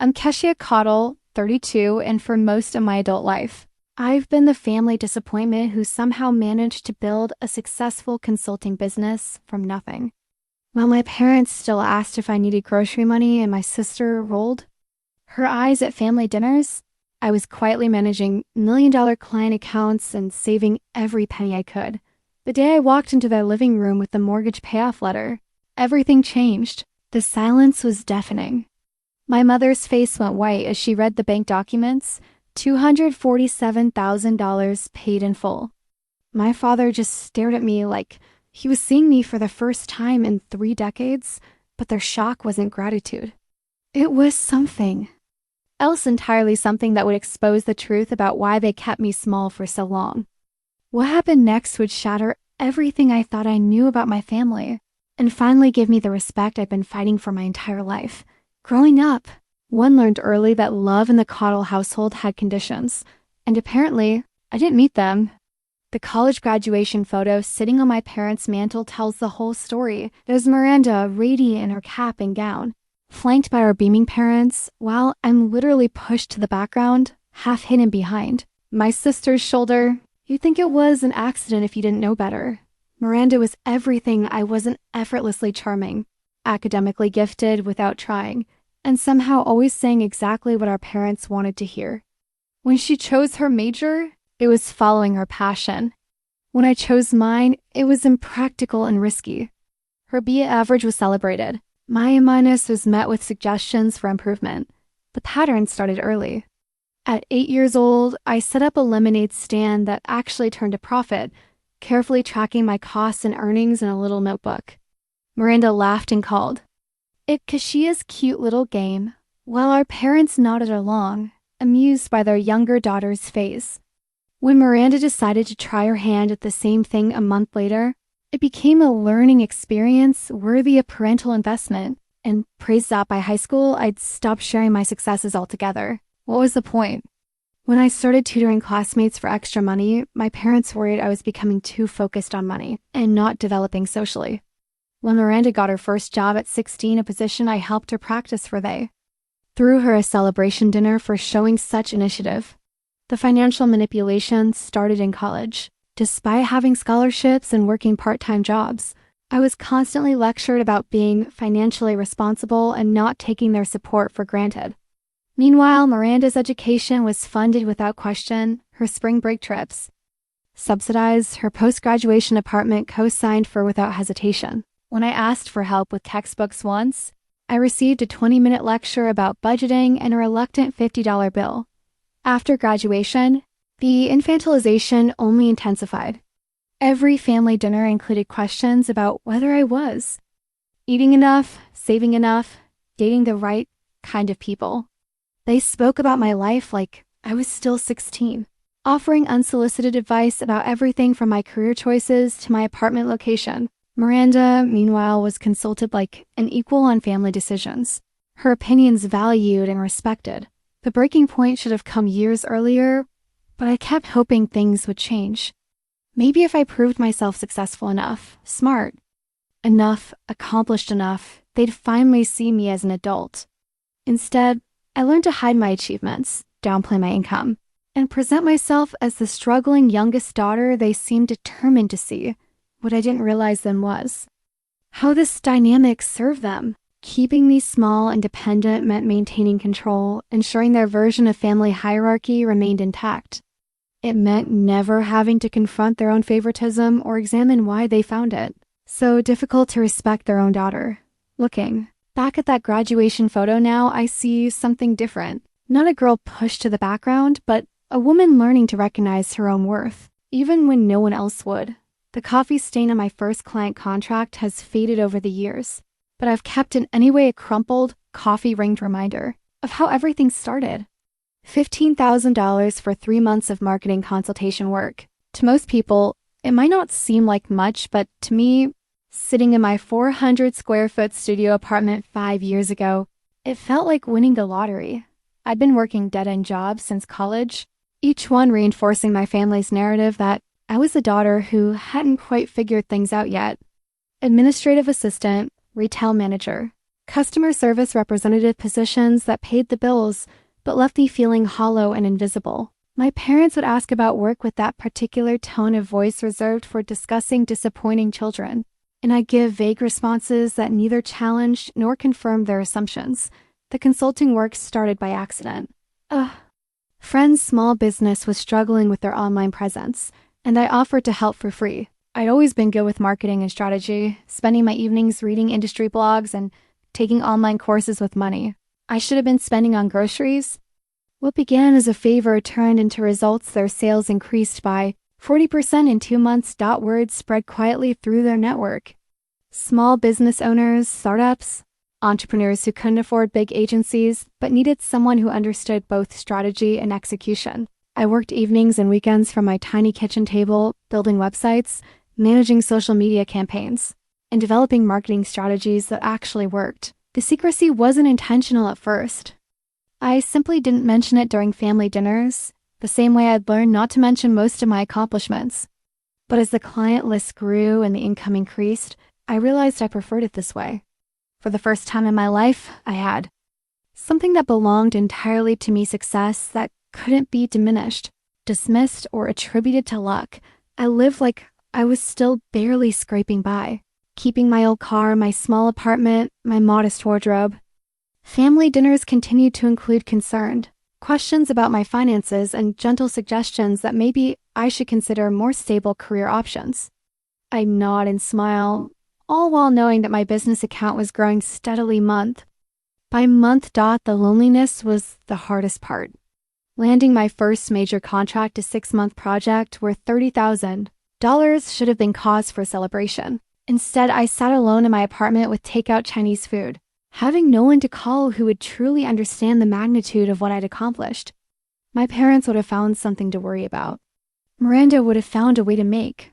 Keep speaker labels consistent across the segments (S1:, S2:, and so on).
S1: I'm Keshia Caudill, 32, and for most of my adult life, I've been the family disappointment who somehow managed to build a successful consulting business from nothing. While my parents still asked if I needed grocery money and my sister rolled her eyes at family dinners, I was quietly managing million-dollar client accounts and saving every penny I could. The day I walked into their living room with the mortgage payoff letter, everything changed. The silence was deafening. My mother's face went white as she read the bank documents, $247,000 paid in full. My father just stared at me like he was seeing me for the first time in 3 decades, but their shock wasn't gratitude. It was something else entirely, something that would expose the truth about why they kept me small for so long. What happened next would shatter everything I thought I knew about my family and finally give me the respect I've been fighting for my entire life. Growing up, one learned early that love in the Caudill household had conditions, and apparently, I didn't meet them. The college graduation photo sitting on my parents' mantle tells the whole story. There's Miranda, radiant in her cap and gown, flanked by our beaming parents, while I'm literally pushed to the background, half hidden behind. My sister's shoulder, you'd think it was an accident if you didn't know better. Miranda was everything I wasn't: effortlessly charming, academically gifted without trying, and somehow always saying exactly what our parents wanted to hear. When she chose her major, it was following her passion. When I chose mine, it was impractical and risky. Her BA average was celebrated. My A- was met with suggestions for improvement. The pattern started early. At 8 years old, I set up a lemonade stand that actually turned a profit, carefully tracking my costs and earnings in a little notebook. Miranda laughed and called it Keshia's cute little game, while our parents nodded along, amused by their younger daughter's face. When Miranda decided to try her hand at the same thing a month later, it became a learning experience worthy of parental investment, and praised that by high school, I'd stopped sharing my successes altogether. What was the point? When I started tutoring classmates for extra money, my parents worried I was becoming too focused on money and not developing socially. When Miranda got her first job at 16, a position I helped her practice for, they threw her a celebration dinner for showing such initiative. The financial manipulation started in college. Despite having scholarships and working part-time jobs, I was constantly lectured about being financially responsible and not taking their support for granted. Meanwhile, Miranda's education was funded without question, her spring break trips subsidized, her post-graduation apartment co-signed for without hesitation. When I asked for help with textbooks once, I received a 20-minute lecture about budgeting and a reluctant $50 bill. After graduation, the infantilization only intensified. Every family dinner included questions about whether I was eating enough, saving enough, dating the right kind of people. They spoke about my life like I was still 16, offering unsolicited advice about everything from my career choices to my apartment location. Miranda, meanwhile, was consulted like an equal on family decisions, her opinions valued and respected. The breaking point should have come years earlier, but I kept hoping things would change. Maybe if I proved myself successful enough, smart enough, accomplished enough, they'd finally see me as an adult. Instead, I learned to hide my achievements, downplay my income, and present myself as the struggling youngest daughter they seemed determined to see. What I didn't realize then was how this dynamic served them. Keeping me small and dependent meant maintaining control, ensuring their version of family hierarchy remained intact. It meant never having to confront their own favoritism or examine why they found it so difficult to respect their own daughter. Looking back at that graduation photo now, I see something different. Not a girl pushed to the background, but a woman learning to recognize her own worth, even when no one else would. The coffee stain on my first client contract has faded over the years, but I've kept in any way a crumpled, coffee-ringed reminder of how everything started. $15,000 for 3 months of marketing consultation work. To most people, it might not seem like much, but to me, sitting in my 400 square foot studio apartment 5 years ago, it felt like winning the lottery. I'd been working dead-end jobs since college, each one reinforcing my family's narrative that I was a daughter who hadn't quite figured things out yet. Administrative assistant, retail manager, Customer service representative positions that paid the bills, but left me feeling hollow and invisible. My parents would ask about work with that particular tone of voice reserved for discussing disappointing children, and I'd give vague responses that neither challenged nor confirmed their assumptions. The consulting work started by accident. Friend's small business was struggling with their online presence, and I offered to help for free. I'd always been good with marketing and strategy, spending my evenings reading industry blogs and taking online courses with money I should have been spending on groceries. What began as a favor turned into results. Their sales increased by 40% in 2 months. Word spread quietly through their network. Small business owners, startups, entrepreneurs who couldn't afford big agencies but needed someone who understood both strategy and execution. I worked evenings and weekends from my tiny kitchen table, building websites, managing social media campaigns, and developing marketing strategies that actually worked. The secrecy wasn't intentional at first. I simply didn't mention it during family dinners, the same way I'd learned not to mention most of my accomplishments. But as the client list grew and the income increased, I realized I preferred it this way. For the first time in my life, I had something that belonged entirely to me, success that couldn't be diminished, dismissed, or attributed to luck. I lived like I was still barely scraping by, keeping my old car, my small apartment, my modest wardrobe. Family dinners continued to include questions about my finances and gentle suggestions that maybe I should consider more stable career options. I nod and smile, all while knowing that my business account was growing steadily month by month. The loneliness was the hardest part. Landing my first major contract, a 6-month project worth $30,000, should have been cause for celebration. Instead, I sat alone in my apartment with takeout Chinese food, having no one to call who would truly understand the magnitude of what I'd accomplished. My parents would have found something to worry about. Miranda would have found a way to make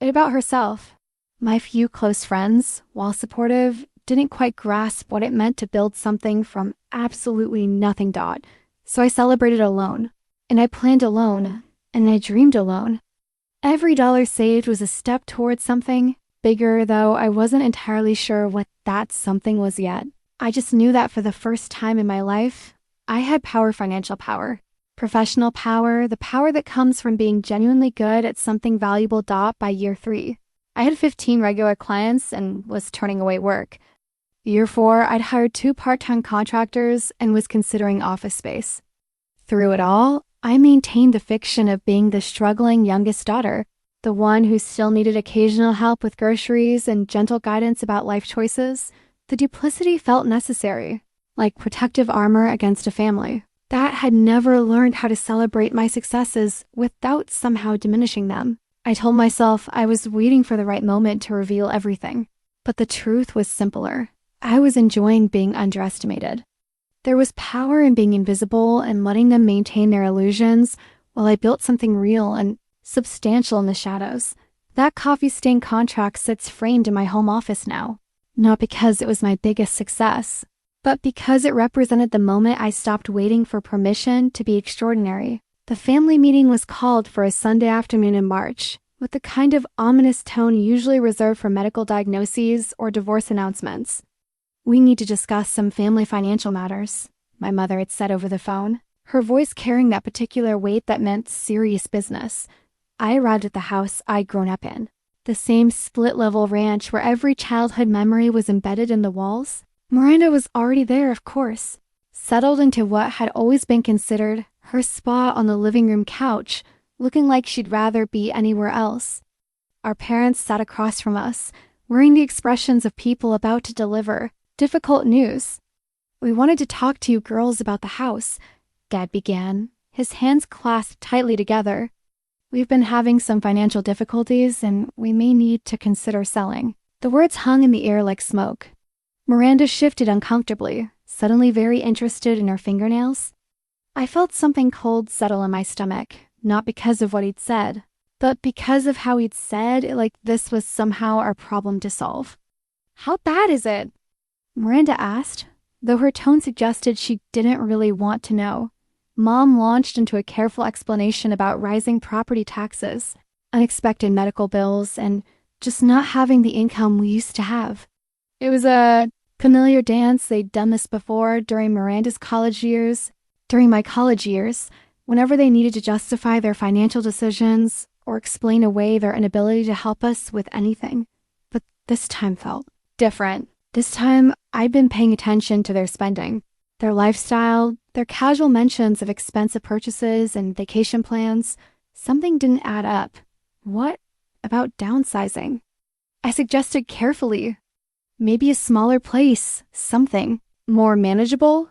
S1: it about herself. My few close friends, while supportive, didn't quite grasp what it meant to build something from absolutely nothing. So I celebrated alone, and I planned alone, and I dreamed alone. Every dollar saved was a step towards something bigger, though I wasn't entirely sure what that something was yet. I just knew that for the first time in my life, I had power, financial power, professional power, the power that comes from being genuinely good at something valuable. By year 3, I had 15 regular clients and was turning away work. Year 4, I'd hired 2 part-time contractors and was considering office space. Through it all, I maintained the fiction of being the struggling youngest daughter, the one who still needed occasional help with groceries and gentle guidance about life choices. The duplicity felt necessary, like protective armor against a family that had never learned how to celebrate my successes without somehow diminishing them. I told myself I was waiting for the right moment to reveal everything, but the truth was simpler. I was enjoying being underestimated. There was power in being invisible and letting them maintain their illusions while I built something real and substantial in the shadows. That coffee-stained contract sits framed in my home office now, not because it was my biggest success, but because it represented the moment I stopped waiting for permission to be extraordinary. The family meeting was called for a Sunday afternoon in March, with the kind of ominous tone usually reserved for medical diagnoses or divorce announcements. "We need to discuss some family financial matters," my mother had said over the phone, her voice carrying that particular weight that meant serious business. I arrived at the house I'd grown up in, the same split-level ranch where every childhood memory was embedded in the walls. Miranda was already there, of course, settled into what had always been considered her spot on the living room couch, looking like she'd rather be anywhere else. Our parents sat across from us, wearing the expressions of people about to deliver difficult news. "We wanted to talk to you girls about the house," Dad began, his hands clasped tightly together. "We've been having some financial difficulties, and we may need to consider selling." The words hung in the air like smoke. Miranda shifted uncomfortably, suddenly very interested in her fingernails. I felt something cold settle in my stomach, not because of what he'd said, but because of how he'd said it, like this was somehow our problem to solve. "How bad is it?" Miranda asked, though her tone suggested she didn't really want to know. Mom launched into a careful explanation about rising property taxes, unexpected medical bills, and just not having the income we used to have. "It was a Familiar dance they'd done this before during my college years, whenever they needed to justify their financial decisions or explain away their inability to help us with anything. But this time felt different. This time, I'd been paying attention to their spending, their lifestyle, their casual mentions of expensive purchases and vacation plans. Something didn't add up. What about downsizing? I suggested carefully. Maybe a smaller place, something more manageable.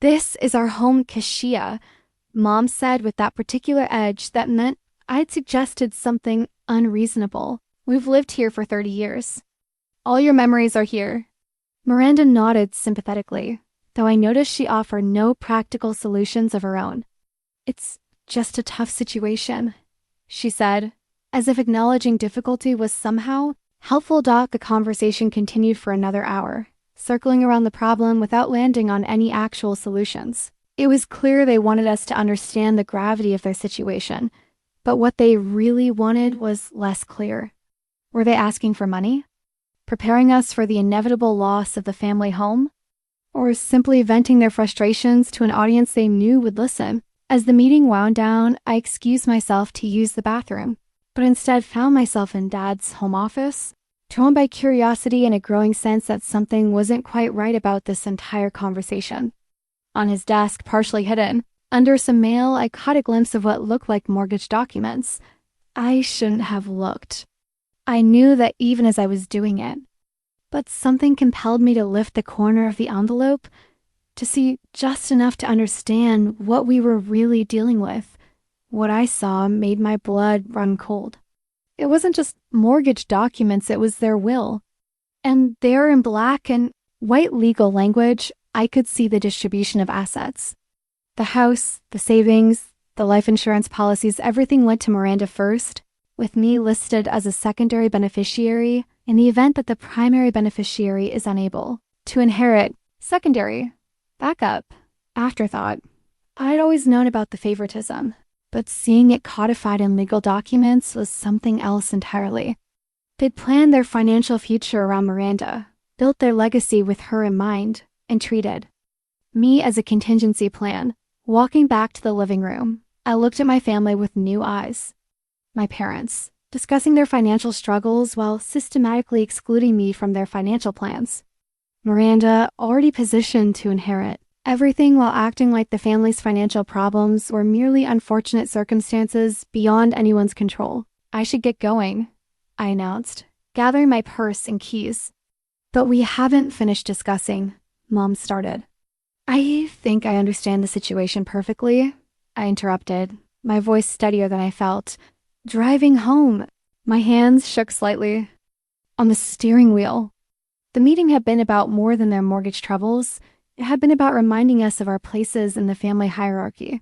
S1: This is our home, Keshia, Mom said with that particular edge that meant I'd suggested something unreasonable. We've lived here for 30 years. All your memories are here. Miranda nodded sympathetically, though I noticed she offered no practical solutions of her own. It's just a tough situation, she said, as if acknowledging difficulty was somehow helpful. The conversation continued for another hour, circling around the problem without landing on any actual solutions. It was clear they wanted us to understand the gravity of their situation, but what they really wanted was less clear. Were they asking for money? Preparing us for the inevitable loss of the family home? Or simply venting their frustrations to an audience they knew would listen? As the meeting wound down, I excused myself to use the bathroom, but instead found myself in Dad's home office, torn by curiosity and a growing sense that something wasn't quite right about this entire conversation. On his desk, partially hidden, under some mail, I caught a glimpse of what looked like mortgage documents. I shouldn't have looked. I knew that even as I was doing it, but something compelled me to lift the corner of the envelope to see just enough to understand what we were really dealing with. What I saw made my blood run cold. It wasn't just mortgage documents, it was their will. And there in black and white legal language, I could see the distribution of assets. The house, the savings, the life insurance policies, everything went to Miranda first, with me listed as a secondary beneficiary in the event that the primary beneficiary is unable to inherit. Secondary, backup, afterthought. I'd always known about the favoritism, but seeing it codified in legal documents was something else entirely. They'd planned their financial future around Miranda, built their legacy with her in mind, and treated me as a contingency plan. Walking back to the living room, I looked at my family with new eyes. My parents, discussing their financial struggles while systematically excluding me from their financial plans. Miranda, already positioned to inherit everything while acting like the family's financial problems were merely unfortunate circumstances beyond anyone's control. I should get going, I announced, gathering my purse and keys. But we haven't finished discussing, Mom started. I think I understand the situation perfectly, I interrupted, my voice steadier than I felt. Driving home, my hands shook slightly on the steering wheel. The meeting had been about more than their mortgage troubles. It had been about reminding us of our places in the family hierarchy.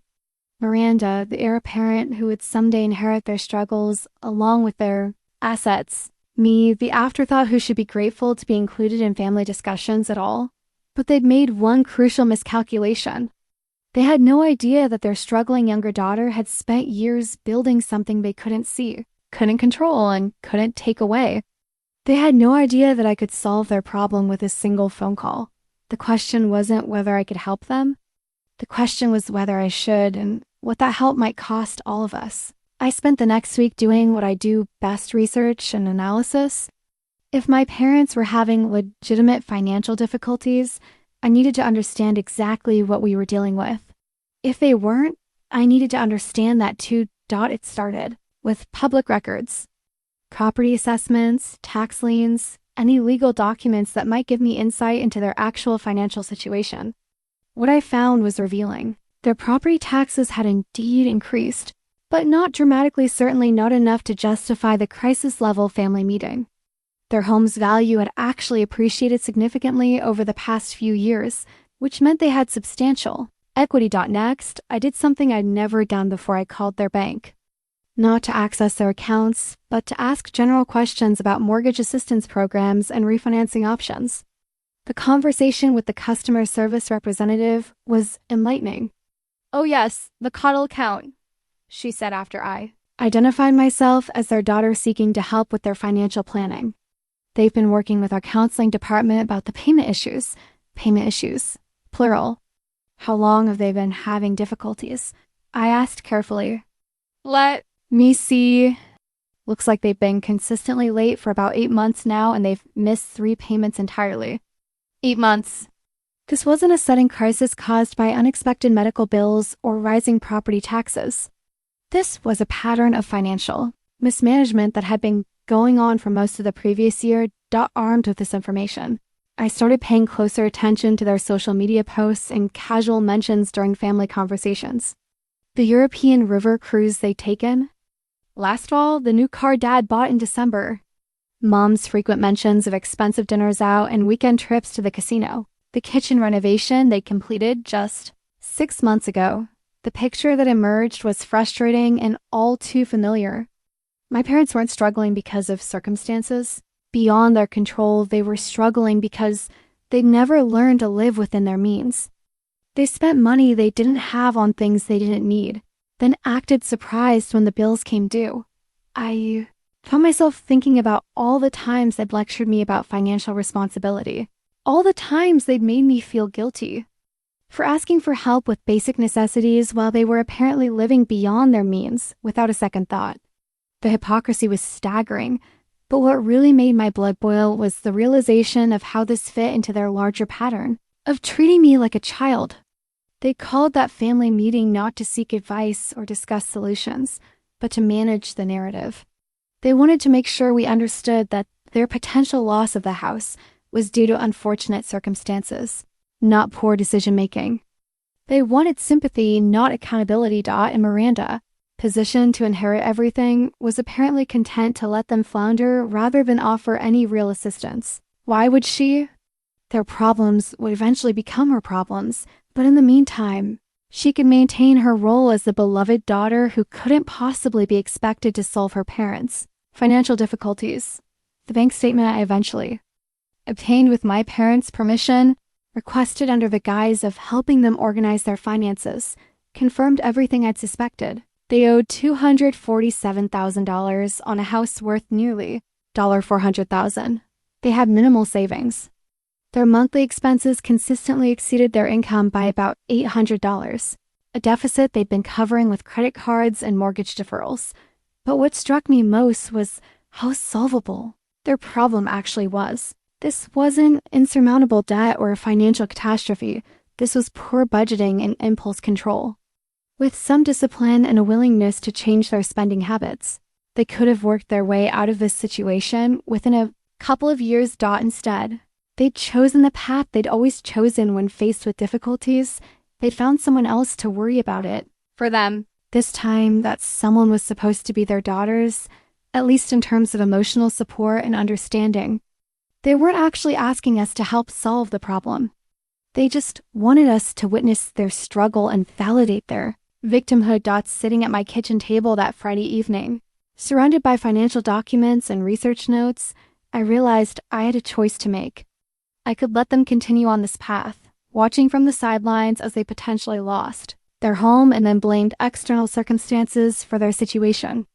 S1: Miranda, the heir apparent who would someday inherit their struggles along with their assets. Me, the afterthought who should be grateful to be included in family discussions at all. But they'd made one crucial miscalculation. They had no idea that their struggling younger daughter had spent years building something they couldn't see, couldn't control, and couldn't take away. They had no idea that I could solve their problem with a single phone call. The question wasn't whether I could help them. The question was whether I should and what that help might cost all of us. I spent the next week doing what I do best, research and analysis. If my parents were having legitimate financial difficulties, I needed to understand exactly what we were dealing with. If they weren't, I needed to understand that too. It started with public records, property assessments, tax liens, any legal documents that might give me insight into their actual financial situation. What I found was revealing. Their property taxes had indeed increased, but not dramatically, certainly not enough to justify the crisis-level family meeting. Their home's value had actually appreciated significantly over the past few years, which meant they had substantial equity. Next, I did something I'd never done before. I called their bank. Not to access their accounts, but to ask general questions about mortgage assistance programs and refinancing options. The conversation with the customer service representative was enlightening. "Oh yes, the Caudill account," she said after I identified myself as their daughter seeking to help with their financial planning. They've been working with our counseling department about the payment issues. Payment issues, plural. How long have they been having difficulties? I asked carefully. Let me see. Looks like they've been consistently late for about 8 months now, and they've missed 3 payments entirely. 8 months. This wasn't a sudden crisis caused by unexpected medical bills or rising property taxes. This was a pattern of financial mismanagement that had been going on for most of the previous year. Armed with this information, I started paying closer attention to their social media posts and casual mentions during family conversations. The European river cruise they'd taken. Last fall, the new car Dad bought in December. Mom's frequent mentions of expensive dinners out and weekend trips to the casino. The kitchen renovation they completed just 6 months ago. The picture that emerged was frustrating and all too familiar. My parents weren't struggling because of circumstances beyond their control. They were struggling because they'd never learned to live within their means. They spent money they didn't have on things they didn't need, then acted surprised when the bills came due. I found myself thinking about all the times they'd lectured me about financial responsibility, all the times they'd made me feel guilty for asking for help with basic necessities while they were apparently living beyond their means without a second thought. The hypocrisy was staggering, but what really made my blood boil was the realization of how this fit into their larger pattern of treating me like a child. They called that family meeting not to seek advice or discuss solutions, but to manage the narrative. They wanted to make sure we understood that their potential loss of the house was due to unfortunate circumstances, not poor decision-making. They wanted sympathy, not accountability. And Miranda, positioned to inherit everything, was apparently content to let them flounder rather than offer any real assistance. Why would she? Their problems would eventually become her problems, but in the meantime, she could maintain her role as the beloved daughter who couldn't possibly be expected to solve her parents' financial difficulties. The bank statement I eventually obtained with my parents' permission, requested under the guise of helping them organize their finances, confirmed everything I'd suspected. They owed $247,000 on a house worth nearly $400,000. They had minimal savings. Their monthly expenses consistently exceeded their income by about $800, a deficit they'd been covering with credit cards and mortgage deferrals. But what struck me most was how solvable their problem actually was. This wasn't insurmountable debt or a financial catastrophe. This was poor budgeting and impulse control. With some discipline and a willingness to change their spending habits, they could have worked their way out of this situation within a couple of years. Instead, they'd chosen the path they'd always chosen when faced with difficulties. They'd found someone else to worry about it for them. This time, that someone was supposed to be their daughters, at least in terms of emotional support and understanding. They weren't actually asking us to help solve the problem. They just wanted us to witness their struggle and validate their victimhood. Sitting at my kitchen table that Friday evening, surrounded by financial documents and research notes, I realized I had a choice to make. I could let them continue on this path, watching from the sidelines as they potentially lost their home and then blamed external circumstances for their situation.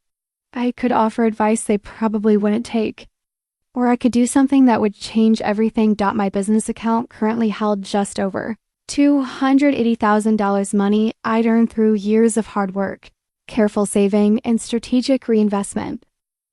S1: I could offer advice they probably wouldn't take. Or I could do something that would change everything. My business account currently held just over $280,000 money I'd earned through years of hard work, careful saving, and strategic reinvestment.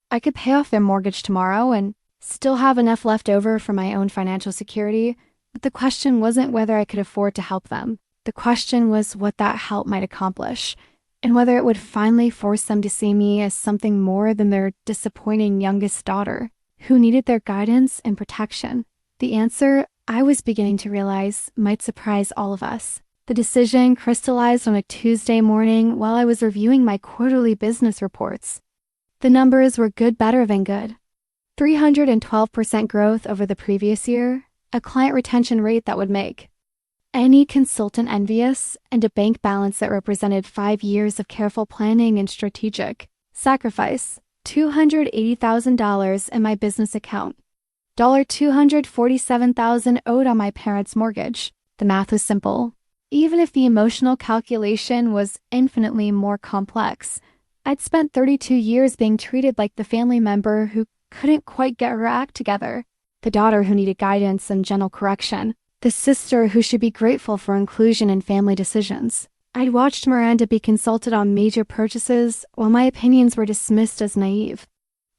S1: I could pay off their mortgage tomorrow and still have enough left over for my own financial security, but the question wasn't whether I could afford to help them. The question was what that help might accomplish, and whether it would finally force them to see me as something more than their disappointing youngest daughter, who needed their guidance and protection. The answer, I was beginning to realize, might surprise all of us. The decision crystallized on a Tuesday morning while I was reviewing my quarterly business reports. The numbers were good, better than good. 312% growth over the previous year, a client retention rate that would make any consultant envious, and a bank balance that represented 5 years of careful planning and strategic sacrifice. $280,000 in my business account. $247,000 owed on my parents' mortgage. The math was simple. Even if the emotional calculation was infinitely more complex, I'd spent 32 years being treated like the family member who couldn't quite get her act together. the daughter who needed guidance and gentle correction, the sister who should be grateful for inclusion in family decisions. I'd watched Miranda be consulted on major purchases while my opinions were dismissed as naive.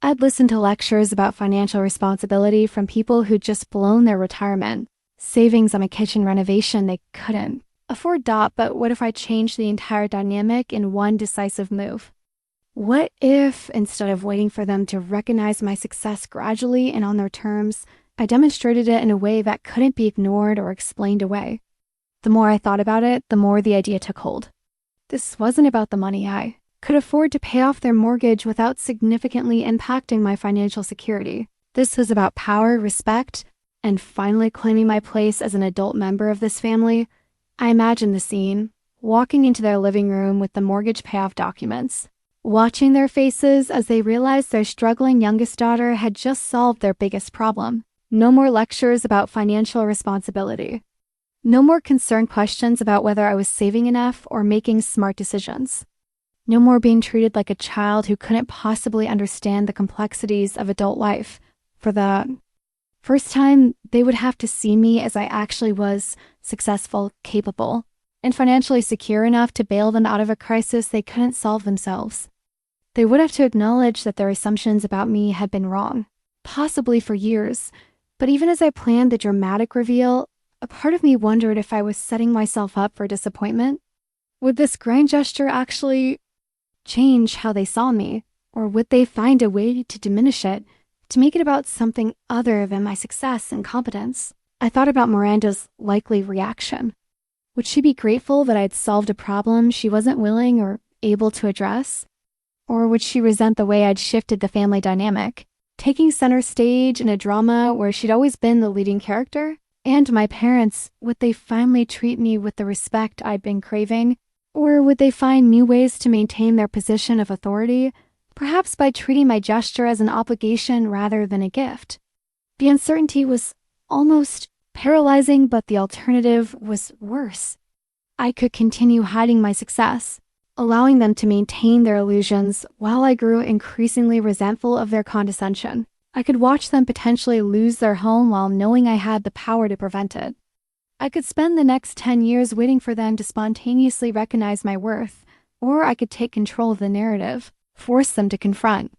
S1: I'd listened to lectures about financial responsibility from people who'd just blown their retirement, savings on a kitchen renovation they couldn't afford. But what if I changed the entire dynamic in one decisive move? What if, instead of waiting for them to recognize my success gradually and on their terms, I demonstrated it in a way that couldn't be ignored or explained away? The more I thought about it, the more the idea took hold. This wasn't about the money. I could afford to pay off their mortgage without significantly impacting my financial security. This was about power, respect, and finally claiming my place as an adult member of this family. I imagined the scene, walking into their living room with the mortgage payoff documents, watching their faces as they realized their struggling youngest daughter had just solved their biggest problem. No more lectures about financial responsibility. No more concerned questions about whether I was saving enough or making smart decisions. No more being treated like a child who couldn't possibly understand the complexities of adult life. For the first time, they would have to see me as I actually was: successful, capable, and financially secure enough to bail them out of a crisis they couldn't solve themselves. They would have to acknowledge that their assumptions about me had been wrong, possibly for years. But even as I planned the dramatic reveal, a part of me wondered if I was setting myself up for disappointment. Would this grand gesture actually change how they saw me, or would they find a way to diminish it, to make it about something other than my success and competence? I thought about Miranda's likely reaction. Would she be grateful that I'd solved a problem she wasn't willing or able to address? Or would she resent the way I'd shifted the family dynamic, taking center stage in a drama where she'd always been the leading character? And my parents, would they finally treat me with the respect I'd been craving? Or would they find new ways to maintain their position of authority, perhaps by treating my gesture as an obligation rather than a gift? The uncertainty was almost paralyzing, but the alternative was worse. I could continue hiding my success, allowing them to maintain their illusions while I grew increasingly resentful of their condescension. I could watch them potentially lose their home while knowing I had the power to prevent it. I could spend the next 10 years waiting for them to spontaneously recognize my worth, or I could take control of the narrative, force them to confront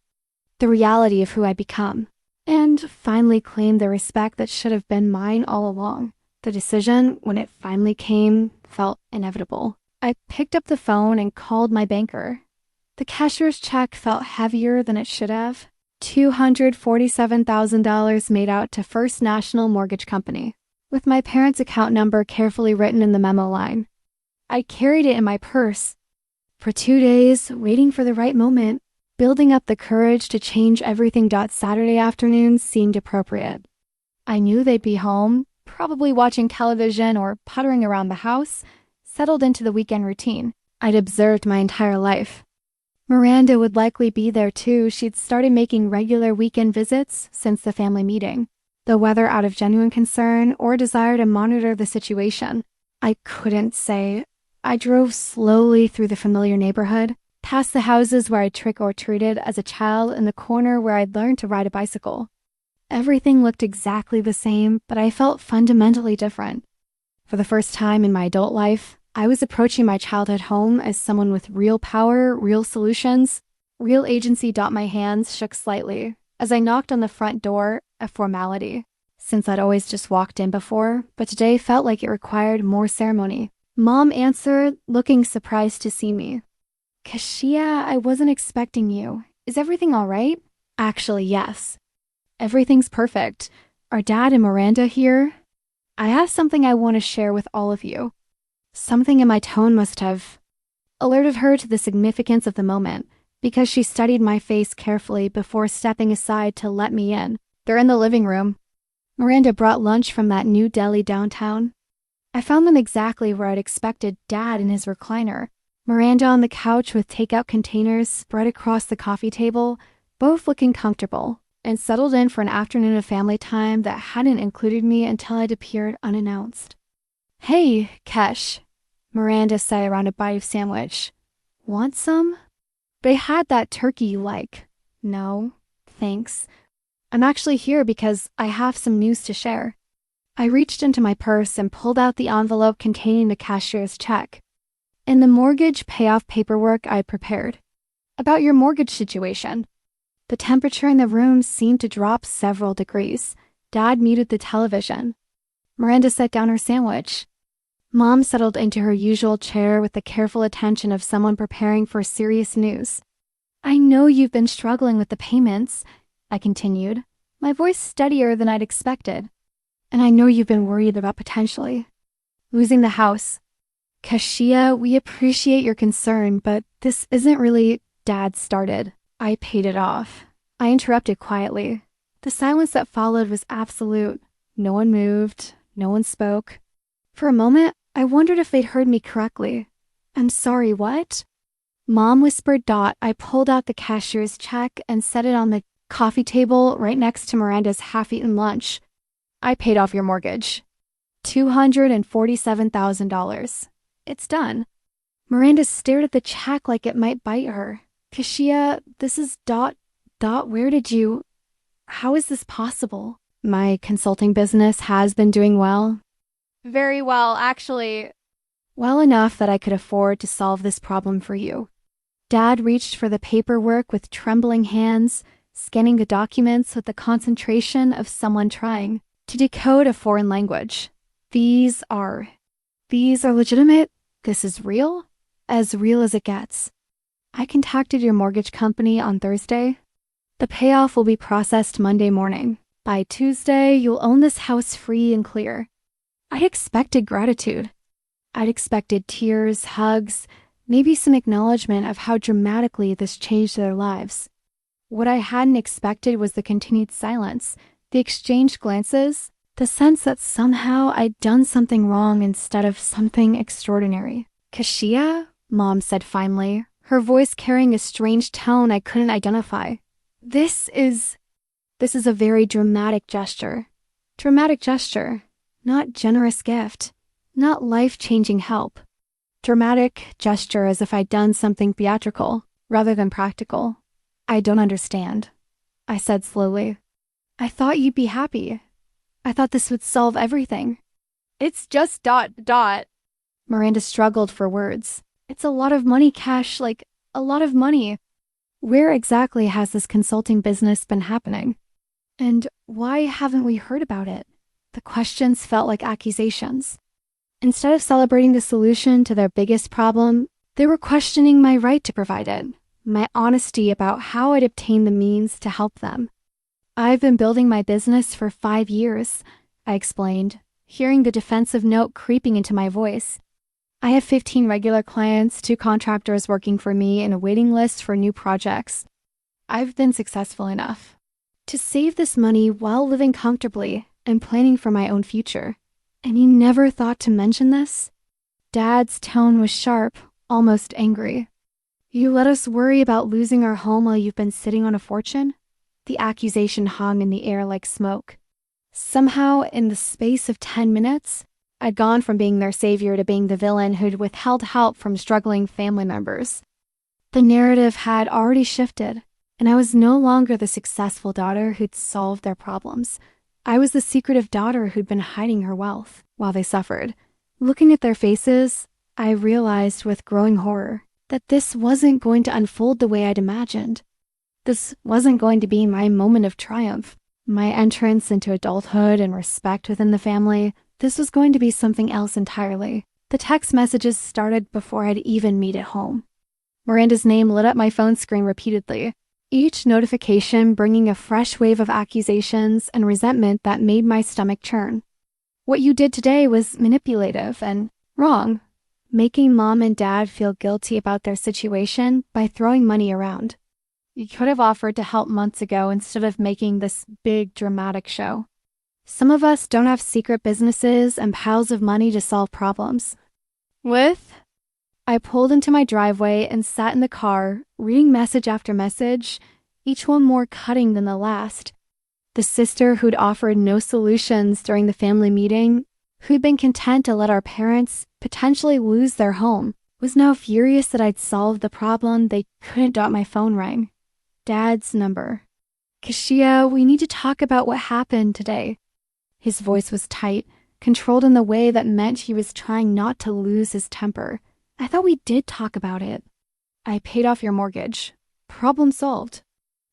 S1: the reality of who I'd become, and finally claim the respect that should have been mine all along. The decision, when it finally came, felt inevitable. I picked up the phone and called my banker. The cashier's check felt heavier than it should have. $247,000 made out to First National Mortgage Company, with my parents' account number carefully written in the memo line. I carried it in my purse for 2 days, waiting for the right moment, building up the courage to change everything. Saturday afternoons seemed appropriate. I knew they'd be home, probably watching television or puttering around the house, settled into the weekend routine I'd observed my entire life. Miranda would likely be there too. She'd started making regular weekend visits since the family meeting, though whether out of genuine concern or desire to monitor the situation, I couldn't say. I drove slowly through the familiar neighborhood, past the houses where I trick-or-treated as a child and the corner where I'd learned to ride a bicycle. Everything looked exactly the same, but I felt fundamentally different. For the first time in my adult life, I was approaching my childhood home as someone with real power, real solutions, real agency. My hands shook slightly as I knocked on the front door, a formality, since I'd always just walked in before, but today felt like it required more ceremony. Mom answered, looking surprised to see me. "Keshia, I wasn't expecting you. Is everything all right?" "Actually, yes. Everything's perfect. Are Dad and Miranda here? I have something I want to share with all of you." Something in my tone must have alerted her to the significance of the moment, because she studied my face carefully before stepping aside to let me in. "They're in the living room. Miranda brought lunch from that new deli downtown." I found them exactly where I'd expected: Dad in his recliner, Miranda on the couch with takeout containers spread across the coffee table, both looking comfortable and settled in for an afternoon of family time that hadn't included me until I'd appeared unannounced. "Hey, Kesh," Miranda said around a bite of sandwich. "Want some?" "They had that turkey you like." "No, thanks." I'm actually here because I have some news to share. I reached into my purse and pulled out the envelope containing the cashier's check and the mortgage payoff paperwork I prepared. About your mortgage situation. The temperature in the room seemed to drop several degrees. Dad muted the television. Miranda set down her sandwich. Mom settled into her usual chair with the careful attention of someone preparing for serious news. I know you've been struggling with the payments, I continued, my voice steadier than I'd expected. And I know you've been worried about potentially losing the house. Keshia, we appreciate your concern, but this isn't really... Dad started. I paid it off. I interrupted quietly. The silence that followed was absolute. No one moved. No one spoke. For a moment, I wondered if they'd heard me correctly. I'm sorry, what? Mom whispered. I pulled out the cashier's check and set it on the coffee table right next to Miranda's half-eaten lunch. I paid off your mortgage. $247,000. It's done. Miranda stared at the check like it might bite her. Keshia, this is ... where did you... How is this possible? My consulting business has been doing well. Very well, actually. Well enough that I could afford to solve this problem for you. Dad reached for the paperwork with trembling hands, scanning the documents with the concentration of someone trying to decode a foreign language. These are legitimate? This is real? As real as it gets. I contacted your mortgage company on Thursday. The payoff will be processed Monday morning. By Tuesday, you'll own this house free and clear. I expected gratitude. I'd expected tears, hugs, maybe some acknowledgement of how dramatically this changed their lives. What I hadn't expected was the continued silence, the exchanged glances, the sense that somehow I'd done something wrong instead of something extraordinary. Keshia? Mom said finally, her voice carrying a strange tone I couldn't identify. This is a very dramatic gesture. Dramatic gesture. Not generous gift. Not life-changing help. Dramatic gesture as if I'd done something theatrical rather than practical. I don't understand, I said slowly. I thought you'd be happy. I thought this would solve everything. It's just ... Miranda struggled for words. It's a lot of money, Cash, like a lot of money. Where exactly has this consulting business been happening? And why haven't we heard about it? The questions felt like accusations. Instead of celebrating the solution to their biggest problem, they were questioning my right to provide it, my honesty about how I'd obtained the means to help them. I've been building my business for 5 years, I explained, hearing the defensive note creeping into my voice. I have 15 regular clients, 2 contractors working for me, and a waiting list for new projects. I've been successful enough to save this money while living comfortably and planning for my own future. And you never thought to mention this? Dad's tone was sharp, almost angry. You let us worry about losing our home while you've been sitting on a fortune? The accusation hung in the air like smoke. Somehow, in the space of 10 minutes, I'd gone from being their savior to being the villain who'd withheld help from struggling family members. The narrative had already shifted, and I was no longer the successful daughter who'd solved their problems. I was the secretive daughter who'd been hiding her wealth while they suffered. Looking at their faces, I realized with growing horror that this wasn't going to unfold the way I'd imagined. This wasn't going to be my moment of triumph, my entrance into adulthood and respect within the family. This was going to be something else entirely. The text messages started before I'd even made it home. Miranda's name lit up my phone screen repeatedly, each notification bringing a fresh wave of accusations and resentment that made my stomach churn. What you did today was manipulative and wrong, making Mom and Dad feel guilty about their situation by throwing money around. You could have offered to help months ago instead of making this big dramatic show. Some of us don't have secret businesses and piles of money to solve problems. I pulled into my driveway and sat in the car, reading message after message, each one more cutting than the last. The sister who'd offered no solutions during the family meeting, who'd been content to let our parents potentially lose their home, was now furious that I'd solved the problem they couldn't. My phone rang. Dad's number. Keshia, we need to talk about what happened today. His voice was tight, controlled in the way that meant he was trying not to lose his temper. I thought we did talk about it. I paid off your mortgage. Problem solved.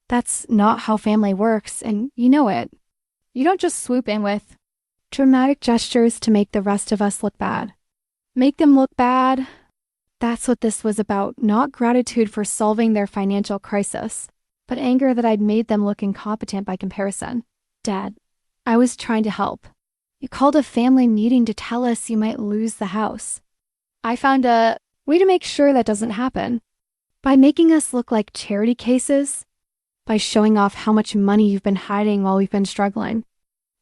S1: That's not how family works, and you know it. You don't just swoop in with dramatic gestures to make the rest of us look bad. Make them look bad? That's what this was about, not gratitude for solving their financial crisis, but anger that I'd made them look incompetent by comparison. Dad, I was trying to help. You called a family meeting to tell us you might lose the house. I found a way to make sure that doesn't happen. By making us look like charity cases. By showing off how much money you've been hiding while we've been struggling.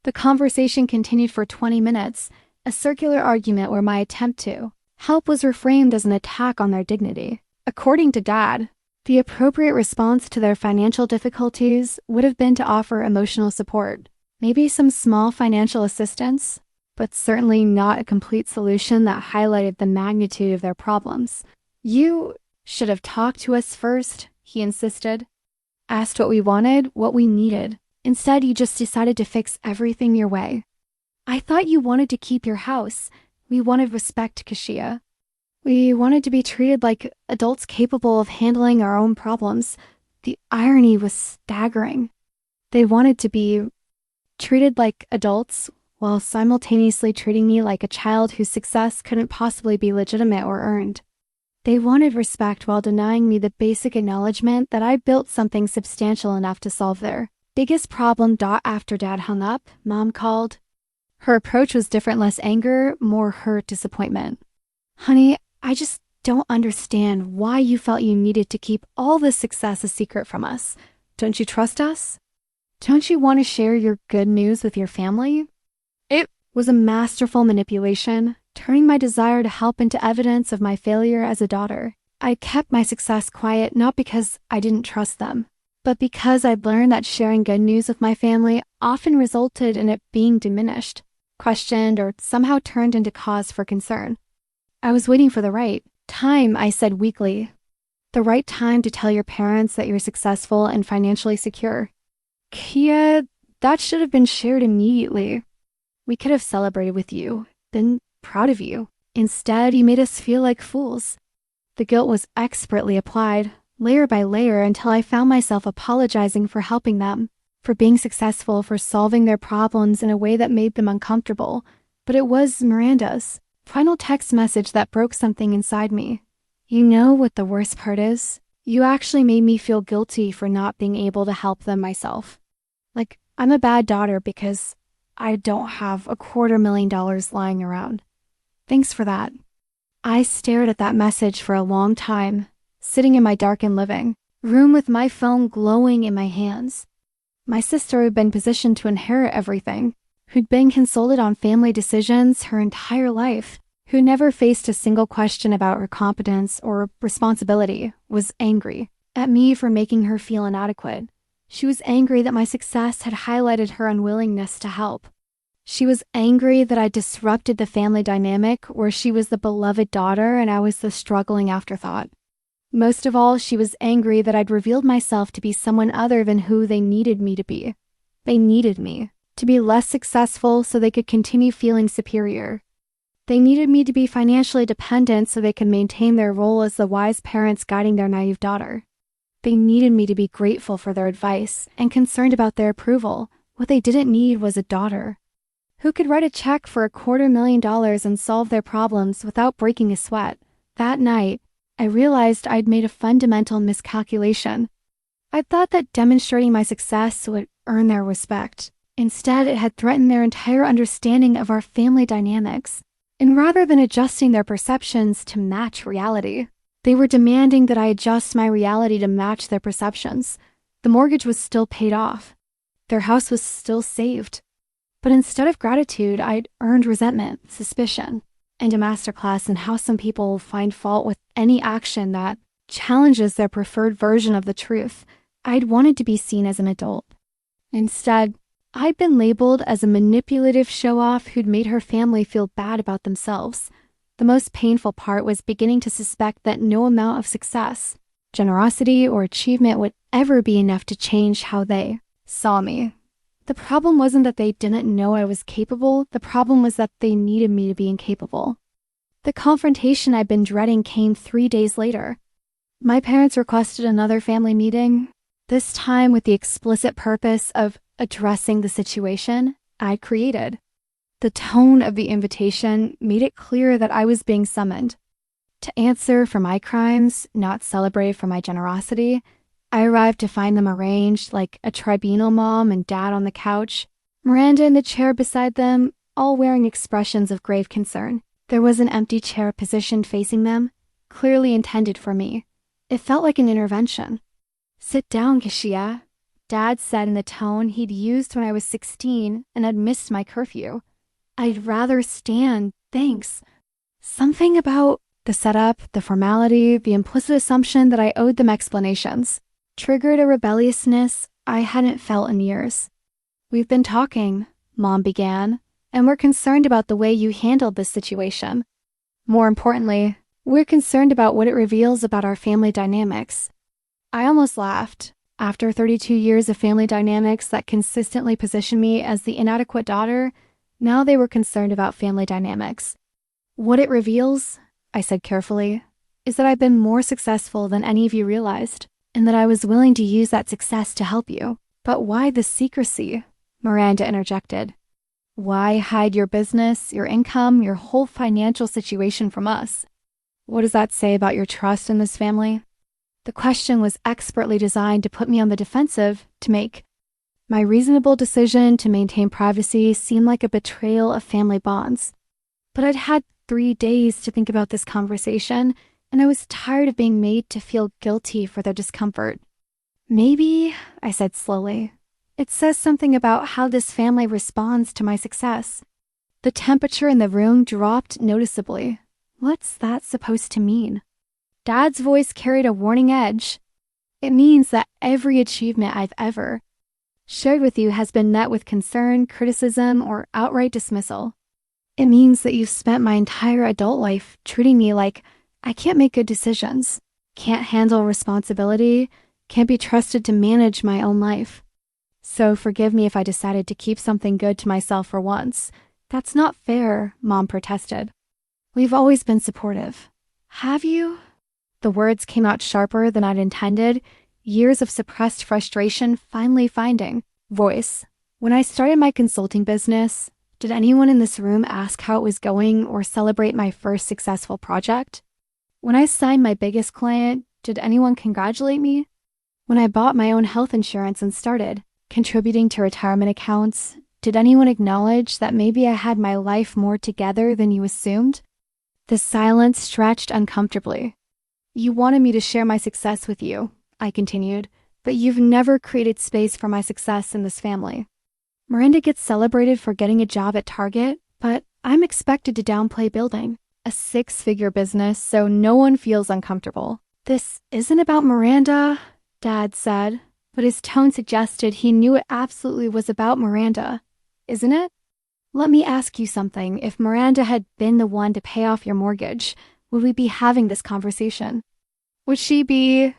S1: The conversation continued for 20 minutes, a circular argument where my attempt to help was reframed as an attack on their dignity. According to Dad, the appropriate response to their financial difficulties would have been to offer emotional support, maybe some small financial assistance, but certainly not a complete solution that highlighted the magnitude of their problems. You should have talked to us first, he insisted. Asked what we wanted, what we needed. Instead, you just decided to fix everything your way. I thought you wanted to keep your house. We wanted respect, Keshia. We wanted to be treated like adults capable of handling our own problems. The irony was staggering. They wanted to be treated like adults while simultaneously treating me like a child whose success couldn't possibly be legitimate or earned. They wanted respect while denying me the basic acknowledgement that I built something substantial enough to solve their biggest problem. After Dad hung up, Mom called. Her approach was different, less anger, more hurt disappointment. Honey, I just don't understand why you felt you needed to keep all this success a secret from us. Don't you trust us? Don't you want to share your good news with your family? It was a masterful manipulation, turning my desire to help into evidence of my failure as a daughter. I kept my success quiet not because I didn't trust them, but because I'd learned that sharing good news with my family often resulted in it being diminished, questioned, or somehow turned into cause for concern. I was waiting for the right time, I said weakly. The right time to tell your parents that you're successful and financially secure. Kia, that should have been shared immediately. We could have celebrated with you, been proud of you. Instead, you made us feel like fools. The guilt was expertly applied, layer by layer, until I found myself apologizing for helping them, for being successful, for solving their problems in a way that made them uncomfortable. But it was Miranda's final text message that broke something inside me. You know what the worst part is? You actually made me feel guilty for not being able to help them myself. Like, I'm a bad daughter because I don't have $250,000 lying around. Thanks for that. I stared at that message for a long time, sitting in my darkened living room with my phone glowing in my hands. My sister had been positioned to inherit everything, who'd been consulted on family decisions her entire life, who never faced a single question about her competence or responsibility, was angry at me for making her feel inadequate. She was angry that my success had highlighted her unwillingness to help. She was angry that I disrupted the family dynamic where she was the beloved daughter and I was the struggling afterthought. Most of all, she was angry that I'd revealed myself to be someone other than who they needed me to be. They needed me to be less successful so they could continue feeling superior. They needed me to be financially dependent so they could maintain their role as the wise parents guiding their naive daughter. They needed me to be grateful for their advice and concerned about their approval. What they didn't need was a daughter who could write a check for $250,000 and solve their problems without breaking a sweat. That night, I realized I'd made a fundamental miscalculation. I thought that demonstrating my success would earn their respect. Instead, it had threatened their entire understanding of our family dynamics. And rather than adjusting their perceptions to match reality, they were demanding that I adjust my reality to match their perceptions. The mortgage was still paid off. Their house was still saved. But instead of gratitude, I'd earned resentment, suspicion, and a masterclass in how some people find fault with any action that challenges their preferred version of the truth. I'd wanted to be seen as an adult. Instead, I'd been labeled as a manipulative show-off who'd made her family feel bad about themselves. The most painful part was beginning to suspect that no amount of success, generosity, or achievement would ever be enough to change how they saw me. The problem wasn't that they didn't know I was capable. The problem was that they needed me to be incapable. The confrontation I'd been dreading came 3 days later. My parents requested another family meeting, this time with the explicit purpose of addressing the situation I'd created. The tone of the invitation made it clear that I was being summoned. To answer for my crimes, not celebrate for my generosity, I arrived to find them arranged like a tribunal, mom and dad on the couch, Miranda in the chair beside them, all wearing expressions of grave concern. There was an empty chair positioned facing them, clearly intended for me. It felt like an intervention. "Sit down, Keshia," Dad said in the tone he'd used when I was 16 and had missed my curfew. "I'd rather stand, thanks." Something about the setup, the formality, the implicit assumption that I owed them explanations triggered a rebelliousness I hadn't felt in years. "We've been talking," Mom began, "and we're concerned about the way you handled this situation. More importantly, we're concerned about what it reveals about our family dynamics." I almost laughed. After 32 years of family dynamics that consistently positioned me as the inadequate daughter, now they were concerned about family dynamics. "What it reveals," I said carefully, "is that I've been more successful than any of you realized, and that I was willing to use that success to help you." "But why the secrecy?" Miranda interjected. "Why hide your business, your income, your whole financial situation from us? What does that say about your trust in this family?" The question was expertly designed to put me on the defensive, to make my reasonable decision to maintain privacy seem like a betrayal of family bonds. But I'd had 3 days to think about this conversation, and I was tired of being made to feel guilty for their discomfort. "Maybe," I said slowly, "it says something about how this family responds to my success." The temperature in the room dropped noticeably. What's that supposed to mean? Dad's voice carried a warning edge. "It means that every achievement I've ever shared with you has been met with concern, criticism, or outright dismissal. It means that you've spent my entire adult life treating me like I can't make good decisions, can't handle responsibility, can't be trusted to manage my own life. So forgive me if I decided to keep something good to myself for once. That's not fair," Mom protested. "We've always been supportive." "Have you?" The words came out sharper than I'd intended, years of suppressed frustration finally finding voice. "When I started my consulting business, did anyone in this room ask how it was going or celebrate my first successful project? When I signed my biggest client, did anyone congratulate me? When I bought my own health insurance and started contributing to retirement accounts, did anyone acknowledge that maybe I had my life more together than you assumed?" The silence stretched uncomfortably. "You wanted me to share my success with you," I continued, "but you've never created space for my success in this family. Miranda gets celebrated for getting a job at Target, but I'm expected to downplay building a 6-figure business so no one feels uncomfortable." "This isn't about Miranda," Dad said, but his tone suggested he knew it absolutely was about Miranda. "Isn't it? Let me ask you something. If Miranda had been the one to pay off your mortgage, would we be having this conversation? Would she be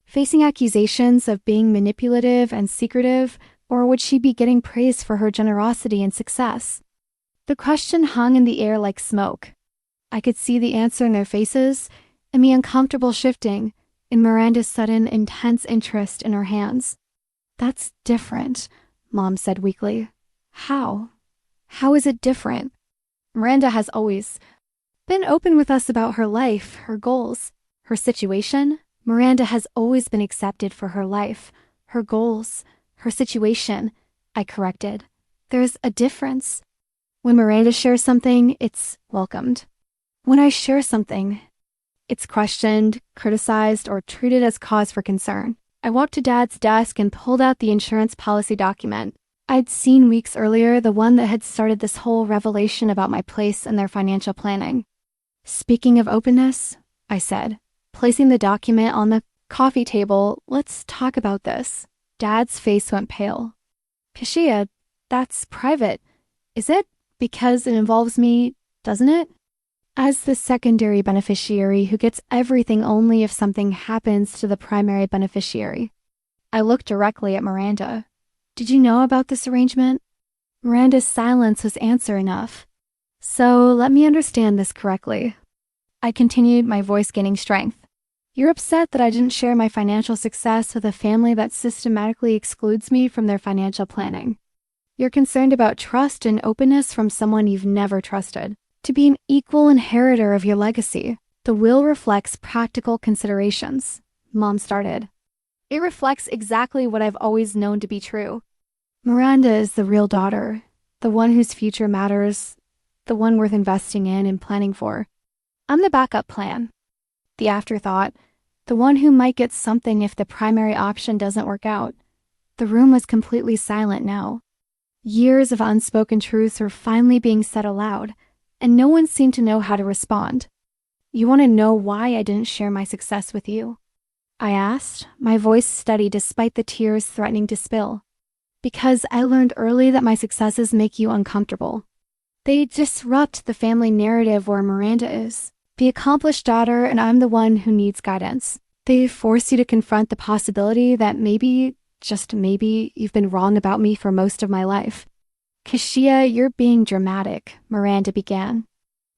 S1: facing accusations of being manipulative and secretive, or would she be getting praised for her generosity and success?" The question hung in the air like smoke. I could see the answer in their faces, and the uncomfortable shifting in Miranda's sudden intense interest in her hands. "That's different," Mom said weakly. "How? How is it different? Miranda has always been open with us about her life, her goals, her situation. Miranda has always been accepted for her life, her goals, her situation," I corrected. "There's a difference. When Miranda shares something, it's welcomed. When I share something, it's questioned, criticized, or treated as cause for concern." I walked to Dad's desk and pulled out the insurance policy document I'd seen weeks earlier, the one that had started this whole revelation about my place in their financial planning. "Speaking of openness," I said, placing the document on the coffee table, "let's talk about this." Dad's face went pale. "Keshia, that's private. Is it? Because it involves me, doesn't it? As the secondary beneficiary who gets everything only if something happens to the primary beneficiary." I looked directly at Miranda. Did you know about this arrangement? Miranda's silence was answer enough. So let me understand this correctly. I continued, my voice gaining strength. You're upset that I didn't share my financial success with a family that systematically excludes me from their financial planning. You're concerned about trust and openness from someone you've never trusted. To be an equal inheritor of your legacy, the will reflects practical considerations. Mom started. It reflects exactly what I've always known to be true. Miranda is the real daughter, the one whose future matters, the one worth investing in and planning for. I'm the backup plan, the afterthought, the one who might get something if the primary option doesn't work out. The room was completely silent now. Years of unspoken truths were finally being said aloud, and no one seemed to know how to respond. You want to know why I didn't share my success with you? I asked, my voice steady despite the tears threatening to spill. Because I learned early that my successes make you uncomfortable. They disrupt the family narrative where Miranda is the accomplished daughter and I'm the one who needs guidance. They force you to confront the possibility that maybe, just maybe, you've been wrong about me for most of my life. Keshia, you're being dramatic, Miranda began.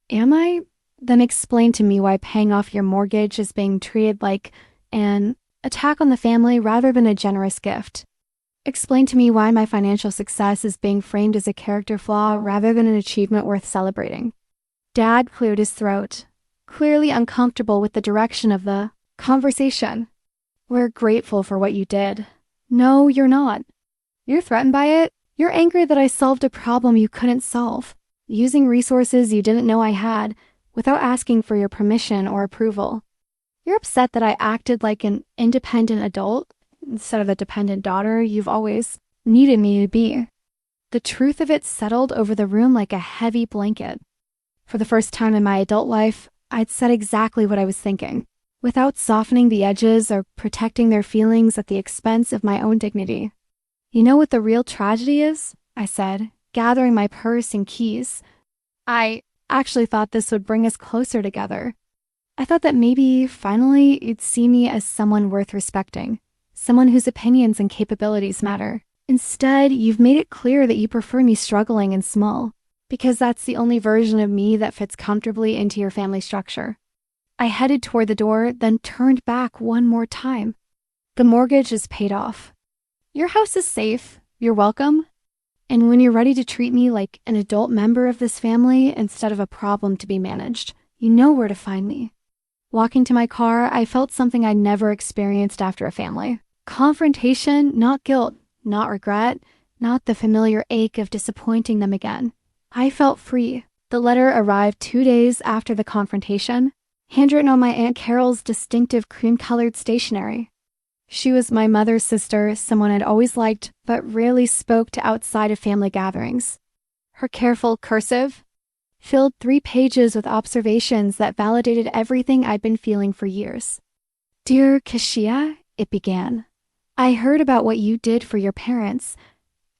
S1: Am I? Then explain to me why paying off your mortgage is being treated like an attack on the family rather than a generous gift. Explain to me why my financial success is being framed as a character flaw rather than an achievement worth celebrating. Dad cleared his throat, clearly uncomfortable with the direction of the conversation. We're grateful for what you did. No, you're not. You're threatened by it. You're angry that I solved a problem you couldn't solve, using resources you didn't know I had, without asking for your permission or approval. You're upset that I acted like an independent adult instead of the dependent daughter you've always needed me to be. The truth of it settled over the room like a heavy blanket. For the first time in my adult life, I'd said exactly what I was thinking, without softening the edges or protecting their feelings at the expense of my own dignity. You know what the real tragedy is? I said, gathering my purse and keys. I actually thought this would bring us closer together. I thought that maybe, finally, you'd see me as someone worth respecting, someone whose opinions and capabilities matter. Instead, you've made it clear that you prefer me struggling and small, because that's the only version of me that fits comfortably into your family structure. I headed toward the door, then turned back one more time. The mortgage is paid off. Your house is safe. You're welcome. And when you're ready to treat me like an adult member of this family instead of a problem to be managed, you know where to find me. Walking to my car, I felt something I'd never experienced after a family. Confrontation, not guilt, not regret, not the familiar ache of disappointing them again. I felt free. The letter arrived 2 days after the confrontation, handwritten on my Aunt Carol's distinctive cream-colored stationery. She was my mother's sister, someone I'd always liked, but rarely spoke to outside of family gatherings. Her careful cursive filled 3 pages with observations that validated everything I'd been feeling for years. Dear Keshia, it began, I heard about what you did for your parents,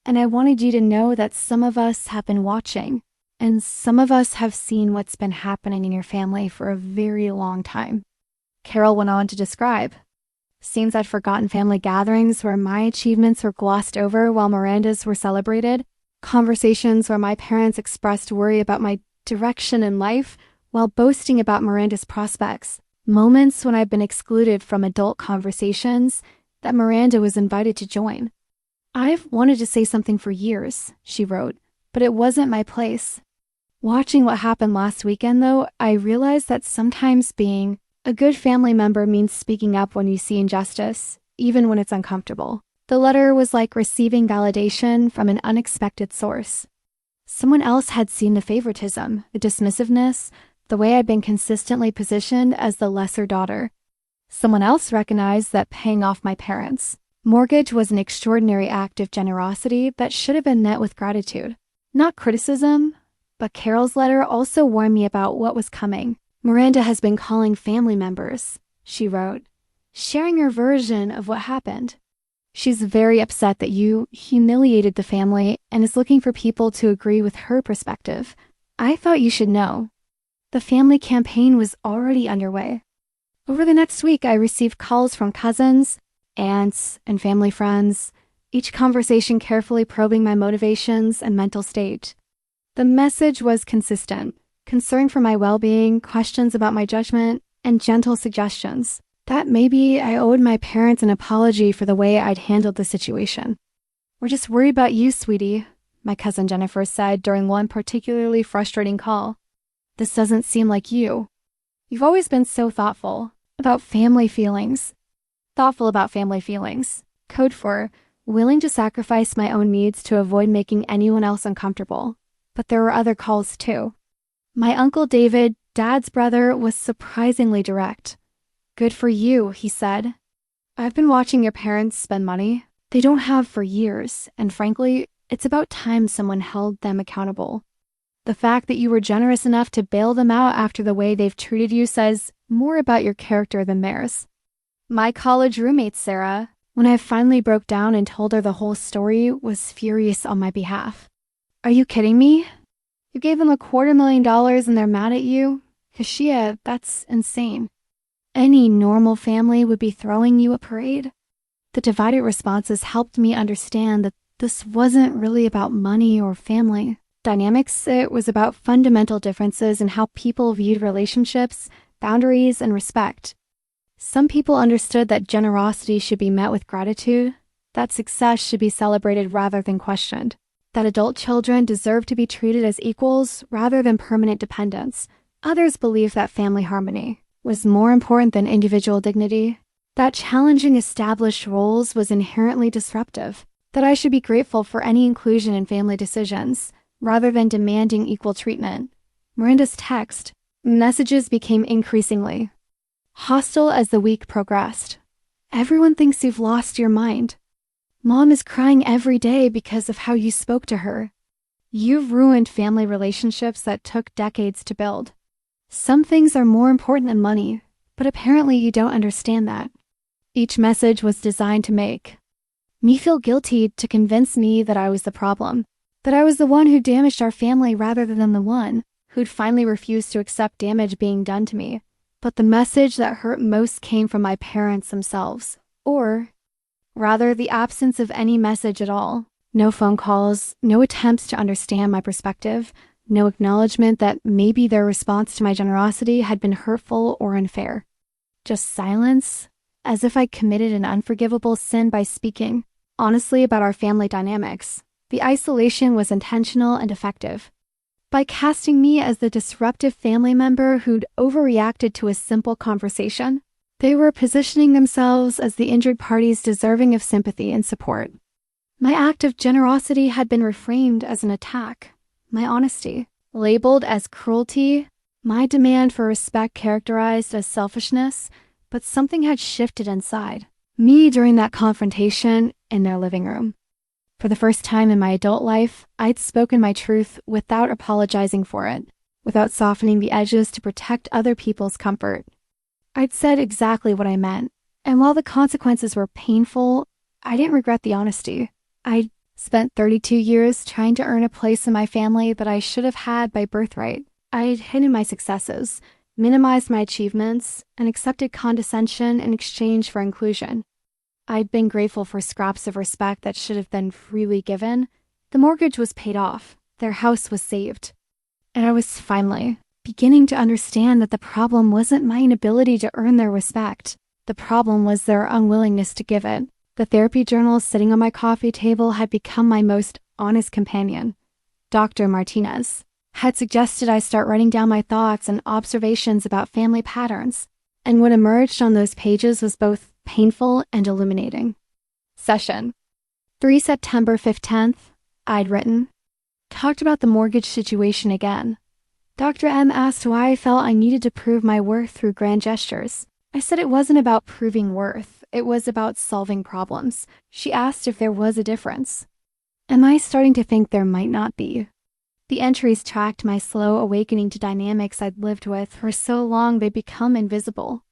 S1: and I wanted you to know that some of us have been watching, and some of us have seen what's been happening in your family for a very long time. Carol went on to describe scenes at forgotten family gatherings where my achievements were glossed over while Miranda's were celebrated, conversations where my parents expressed worry about my direction in life while boasting about Miranda's prospects, moments when I've been excluded from adult conversations that Miranda was invited to join. I've wanted to say something for years, she wrote, but it wasn't my place. Watching what happened last weekend, though, I realized that sometimes being a good family member means speaking up when you see injustice, even when it's uncomfortable. The letter was like receiving validation from an unexpected source. Someone else had seen the favoritism, the dismissiveness, the way I'd been consistently positioned as the lesser daughter. Someone else recognized that paying off my parents' mortgage was an extraordinary act of generosity that should have been met with gratitude. Not criticism, but Carol's letter also warned me about what was coming. Miranda has been calling family members, she wrote, sharing her version of what happened. She's very upset that you humiliated the family and is looking for people to agree with her perspective. I thought you should know. The family campaign was already underway. Over the next week, I received calls from cousins, aunts, and family friends, each conversation carefully probing my motivations and mental state. The message was consistent: concern for my well-being, questions about my judgment, and gentle suggestions that maybe I owed my parents an apology for the way I'd handled the situation. "We're just worried about you, sweetie," my cousin Jennifer said during one particularly frustrating call. "This doesn't seem like you. You've always been so thoughtful about family feelings." Thoughtful about family feelings. Code for willing to sacrifice my own needs to avoid making anyone else uncomfortable. But there were other calls too. My Uncle David, Dad's brother, was surprisingly direct. "Good for you," he said. "I've been watching your parents spend money they don't have for years, and frankly, it's about time someone held them accountable. The fact that you were generous enough to bail them out after the way they've treated you says more about your character than theirs." My college roommate, Sarah, when I finally broke down and told her the whole story, was furious on my behalf. "Are you kidding me? You gave them $250,000 and they're mad at you? Keshia, that's insane. Any normal family would be throwing you a parade." The divided responses helped me understand that this wasn't really about money or family dynamics. It was about fundamental differences in how people viewed relationships, boundaries, and respect. Some people understood that generosity should be met with gratitude, that success should be celebrated rather than questioned, that adult children deserve to be treated as equals rather than permanent dependents. Others believed that family harmony was more important than individual dignity, that challenging established roles was inherently disruptive, that I should be grateful for any inclusion in family decisions rather than demanding equal treatment. Miranda's text messages became increasingly hostile as the week progressed. "Everyone thinks you've lost your mind. Mom is crying every day because of how you spoke to her. You've ruined family relationships that took decades to build. Some things are more important than money, but apparently you don't understand that." Each message was designed to make me feel guilty, to convince me that I was the problem, that I was the one who damaged our family rather than the one who'd finally refused to accept damage being done to me. But the message that hurt most came from my parents themselves, or rather the absence of any message at all. No phone calls, no attempts to understand my perspective, no acknowledgement that maybe their response to my generosity had been hurtful or unfair. Just silence, as if I committed an unforgivable sin by speaking honestly about our family dynamics. The isolation was intentional and effective. By casting me as the disruptive family member who'd overreacted to a simple conversation, they were positioning themselves as the injured parties deserving of sympathy and support. My act of generosity had been reframed as an attack, my honesty labeled as cruelty, my demand for respect characterized as selfishness, but something had shifted inside me during that confrontation in their living room. For the first time in my adult life, I'd spoken my truth without apologizing for it, without softening the edges to protect other people's comfort. I'd said exactly what I meant, and while the consequences were painful, I didn't regret the honesty. I'd spent 32 years trying to earn a place in my family that I should have had by birthright. I'd hidden my successes, minimized my achievements, and accepted condescension in exchange for inclusion. I'd been grateful for scraps of respect that should have been freely given. The mortgage was paid off. Their house was saved. And I was finally beginning to understand that the problem wasn't my inability to earn their respect. The problem was their unwillingness to give it. The therapy journal sitting on my coffee table had become my most honest companion. Dr. Martinez had suggested I start writing down my thoughts and observations about family patterns, and what emerged on those pages was both painful and illuminating. Session 3 September 15th, I'd written, talked about the mortgage situation again. Dr. M asked why I felt I needed to prove my worth through grand gestures. I said it wasn't about proving worth, it was about solving problems. She asked if there was a difference. Am I starting to think there might not be? The entries tracked my slow awakening to dynamics I'd lived with for so long they'd become invisible.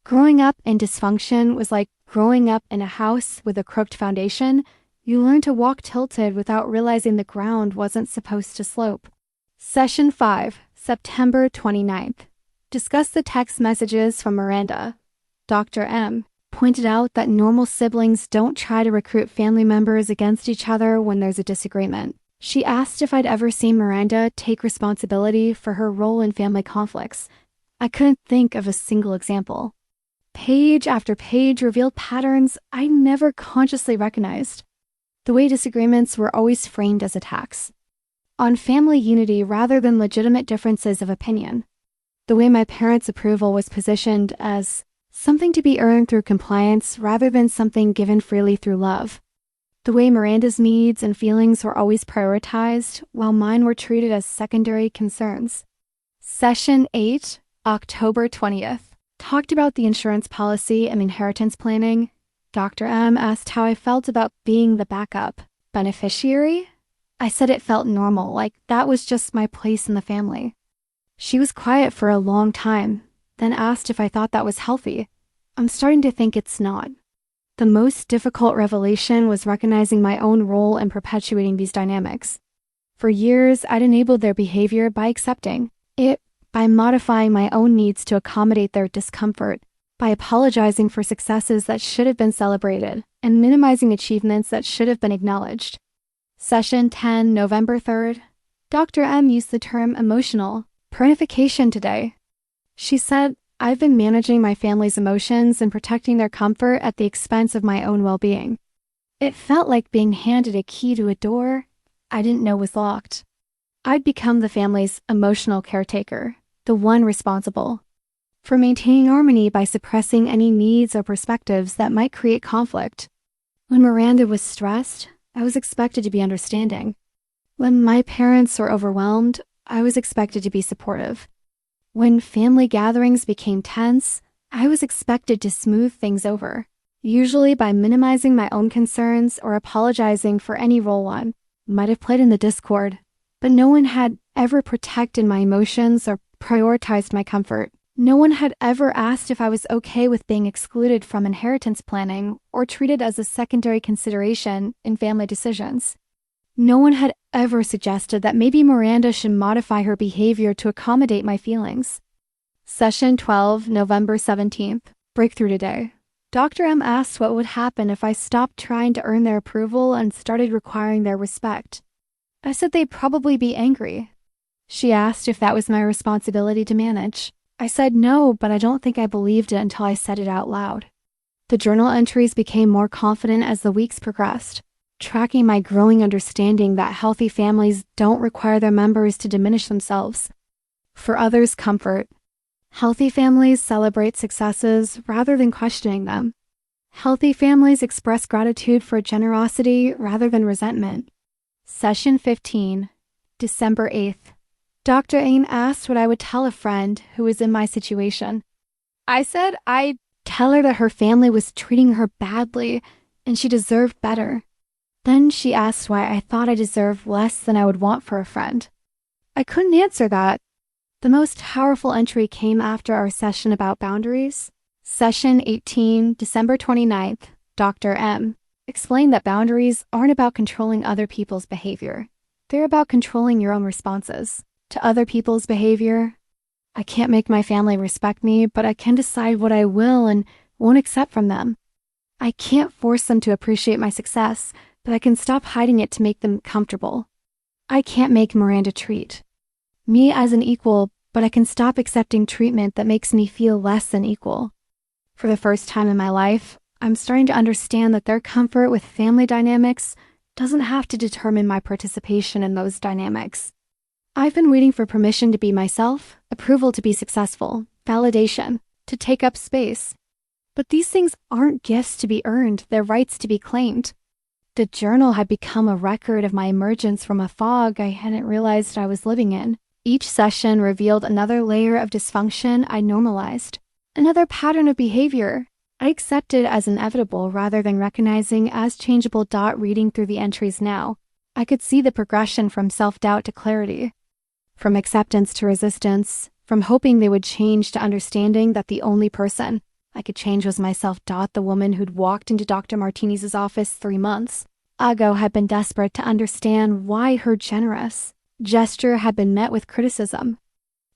S1: Growing up in dysfunction was like growing up in a house with a crooked foundation. You learn to walk tilted without realizing the ground wasn't supposed to slope. Session 5, September 29th. Discuss the text messages from Miranda. Dr. M. pointed out that normal siblings don't try to recruit family members against each other when there's a disagreement. She asked if I'd ever seen Miranda take responsibility for her role in family conflicts. I couldn't think of a single example. Page after page revealed patterns I never consciously recognized. The way disagreements were always framed as attacks on family unity rather than legitimate differences of opinion. The way my parents' approval was positioned as something to be earned through compliance rather than something given freely through love. The way Miranda's needs and feelings were always prioritized, while mine were treated as secondary concerns. Session 8, October 20th, talked about the insurance policy and inheritance planning. Dr. M asked how I felt about being the backup beneficiary. I said it felt normal, like that was just my place in the family. She was quiet for a long time, then asked if I thought that was healthy. I'm starting to think it's not. The most difficult revelation was recognizing my own role in perpetuating these dynamics. For years, I'd enabled their behavior by accepting it, by modifying my own needs to accommodate their discomfort, by apologizing for successes that should have been celebrated, and minimizing achievements that should have been acknowledged. Session 10, November 3rd. Dr. M used the term emotional parentification today. She said, I've been managing my family's emotions and protecting their comfort at the expense of my own well-being. It felt like being handed a key to a door I didn't know was locked. I'd become the family's emotional caretaker, the one responsible for maintaining harmony by suppressing any needs or perspectives that might create conflict. When Miranda was stressed, I was expected to be understanding. When my parents were overwhelmed, I was expected to be supportive. When family gatherings became tense, I was expected to smooth things over, usually by minimizing my own concerns or apologizing for any role one might have played in the discord. But no one had ever protected my emotions or prioritized my comfort. No one had ever asked if I was okay with being excluded from inheritance planning or treated as a secondary consideration in family decisions. No one had ever suggested that maybe Miranda should modify her behavior to accommodate my feelings. Session 12, November 17th. Breakthrough today. Dr. M asked what would happen if I stopped trying to earn their approval and started requiring their respect. I said they'd probably be angry. She asked if that was my responsibility to manage. I said no, but I don't think I believed it until I said it out loud. The journal entries became more confident as the weeks progressed, tracking my growing understanding that healthy families don't require their members to diminish themselves for others' comfort. Healthy families celebrate successes rather than questioning them. Healthy families express gratitude for generosity rather than resentment. Session 15, December 8th. Dr. Ain asked what I would tell a friend who was in my situation. I said I'd tell her that her family was treating her badly and she deserved better. Then she asked why I thought I deserved less than I would want for a friend. I couldn't answer that. The most powerful entry came after our session about boundaries. Session 18, December 29th, Dr. M explained that boundaries aren't about controlling other people's behavior. They're about controlling your own responses to other people's behavior. I can't make my family respect me, but I can decide what I will and won't accept from them. I can't force them to appreciate my success, but I can stop hiding it to make them comfortable. I can't make Miranda treat me as an equal, but I can stop accepting treatment that makes me feel less than equal. For the first time in my life, I'm starting to understand that their comfort with family dynamics doesn't have to determine my participation in those dynamics. I've been waiting for permission to be myself, approval to be successful, validation, to take up space. But these things aren't gifts to be earned, they're rights to be claimed. The journal had become a record of my emergence from a fog I hadn't realized I was living in. Each session revealed another layer of dysfunction I normalized, another pattern of behavior I accepted as inevitable rather than recognizing as changeable. Reading through the entries now, I could see the progression from self-doubt to clarity, from acceptance to resistance, from hoping they would change to understanding that the only person I could change was myself. The woman who'd walked into Dr. Martinez's office 3 months ago had been desperate to understand why her generous gesture had been met with criticism.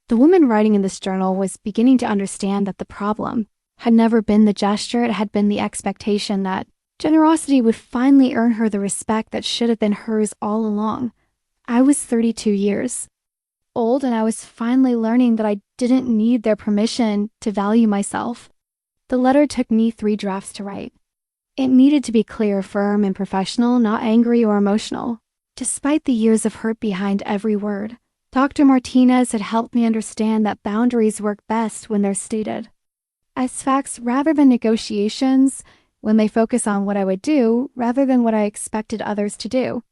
S1: The woman writing in this journal was beginning to understand that the problem had never been the gesture, it had been the expectation that generosity would finally earn her the respect that should have been hers all along. I was 32 years old, and I was finally learning that I didn't need their permission to value myself. The letter took me 3 drafts to write. It needed to be clear, firm, and professional, not angry or emotional. Despite the years of hurt behind every word, Dr. Martinez had helped me understand that boundaries work best when they're stated as facts rather than negotiations, when they focus on what I would do rather than what I expected others to do.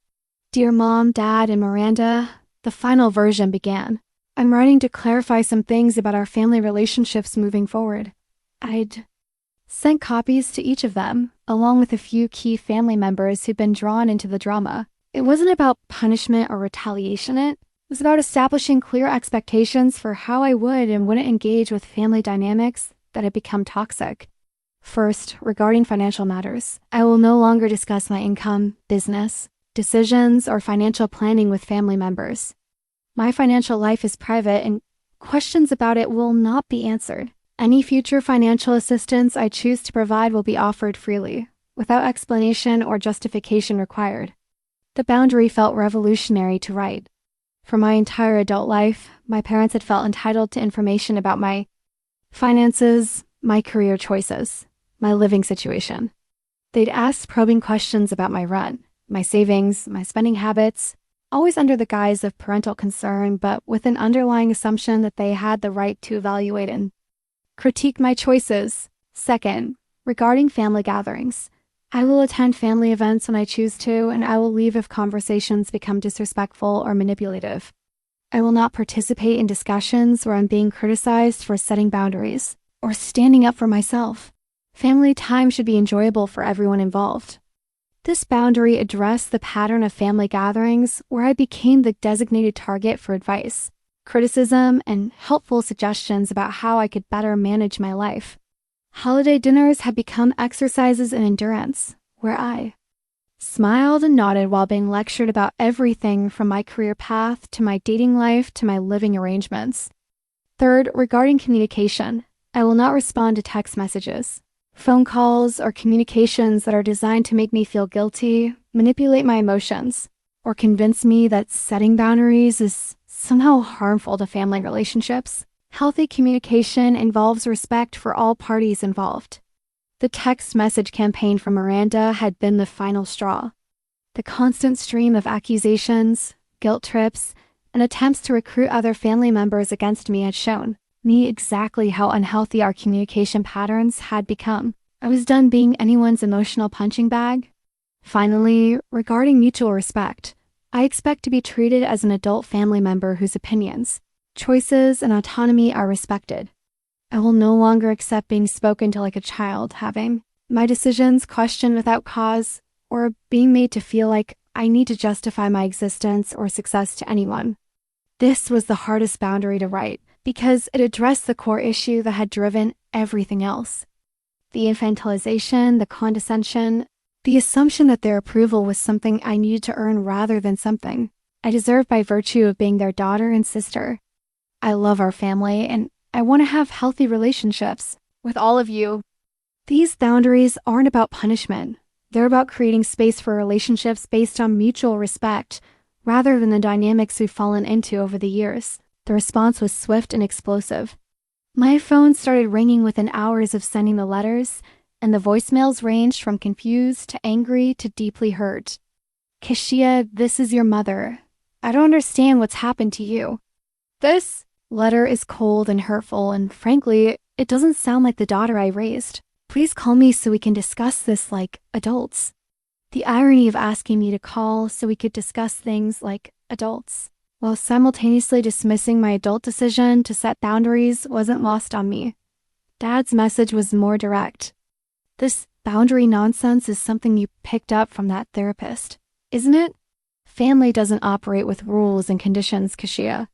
S1: Dear Mom, Dad, and Miranda, the final version began. I'm writing to clarify some things about our family relationships moving forward. I'd sent copies to each of them, along with a few key family members who'd been drawn into the drama. It wasn't about punishment or retaliation. It was about establishing clear expectations for how I would and wouldn't engage with family dynamics that had become toxic. First, regarding financial matters, I will no longer discuss my income, business, decisions, or financial planning with family members. My financial life is private, and questions about it will not be answered. Any future financial assistance I choose to provide will be offered freely, without explanation or justification required. The boundary felt revolutionary to write. For my entire adult life, my parents had felt entitled to information about my finances, my career choices, my living situation. They'd asked probing questions about my rent, my savings, my spending habits, always under the guise of parental concern, but with an underlying assumption that they had the right to evaluate and critique my choices. Second, regarding family gatherings, I will attend family events when I choose to, and I will leave if conversations become disrespectful or manipulative. I will not participate in discussions where I'm being criticized for setting boundaries or standing up for myself. Family time should be enjoyable for everyone involved. This boundary addressed the pattern of family gatherings where I became the designated target for advice, criticism, and helpful suggestions about how I could better manage my life. Holiday dinners had become exercises in endurance, where I smiled and nodded while being lectured about everything from my career path to my dating life to my living arrangements. Third, regarding communication, I will not respond to text messages, phone calls, or communications that are designed to make me feel guilty, manipulate my emotions, or convince me that setting boundaries is somehow harmful to family relationships. Healthy communication involves respect for all parties involved. The text message campaign from Miranda had been the final straw. The constant stream of accusations, guilt trips, and attempts to recruit other family members against me had shown me exactly how unhealthy our communication patterns had become. I was done being anyone's emotional punching bag. Finally, regarding mutual respect, I expect to be treated as an adult family member whose opinions, choices, and autonomy are respected. I will no longer accept being spoken to like a child, having my decisions questioned without cause, or being made to feel like I need to justify my existence or success to anyone. This was the hardest boundary to write because it addressed the core issue that had driven everything else. The infantilization, the condescension, the assumption that their approval was something I needed to earn rather than something I deserved by virtue of being their daughter and sister. I love our family, and I want to have healthy relationships with all of you. These boundaries aren't about punishment. They're about creating space for relationships based on mutual respect, rather than the dynamics we've fallen into over the years. The response was swift and explosive. My phone started ringing within hours of sending the letters, and the voicemails ranged from confused to angry to deeply hurt. Keshia, this is your mother. I don't understand what's happened to you. This letter is cold and hurtful, and frankly, it doesn't sound like the daughter I raised. Please call me so we can discuss this like adults. The irony of asking me to call so we could discuss things like adults, while simultaneously dismissing my adult decision to set boundaries, wasn't lost on me. Dad's message was more direct. This boundary nonsense is something you picked up from that therapist, isn't it? Family doesn't operate with rules and conditions, Keshia.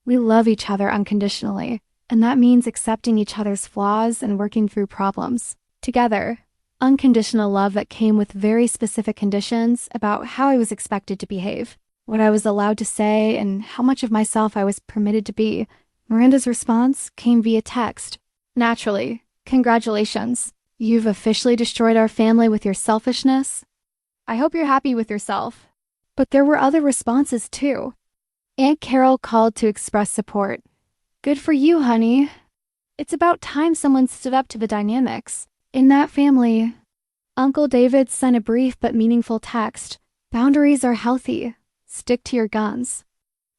S1: We love each other unconditionally, and that means accepting each other's flaws and working through problems together. Unconditional love that came with very specific conditions about how I was expected to behave, what I was allowed to say, and how much of myself I was permitted to be. Miranda's response came via text. Naturally, Congratulations. You've officially destroyed our family with your selfishness. I hope you're happy with yourself. But there were other responses too. Aunt Carol called to express support. Good for you, honey. It's about time someone stood up to the dynamics. In that family, Uncle David sent a brief but meaningful text. Boundaries are healthy. Stick to your guns.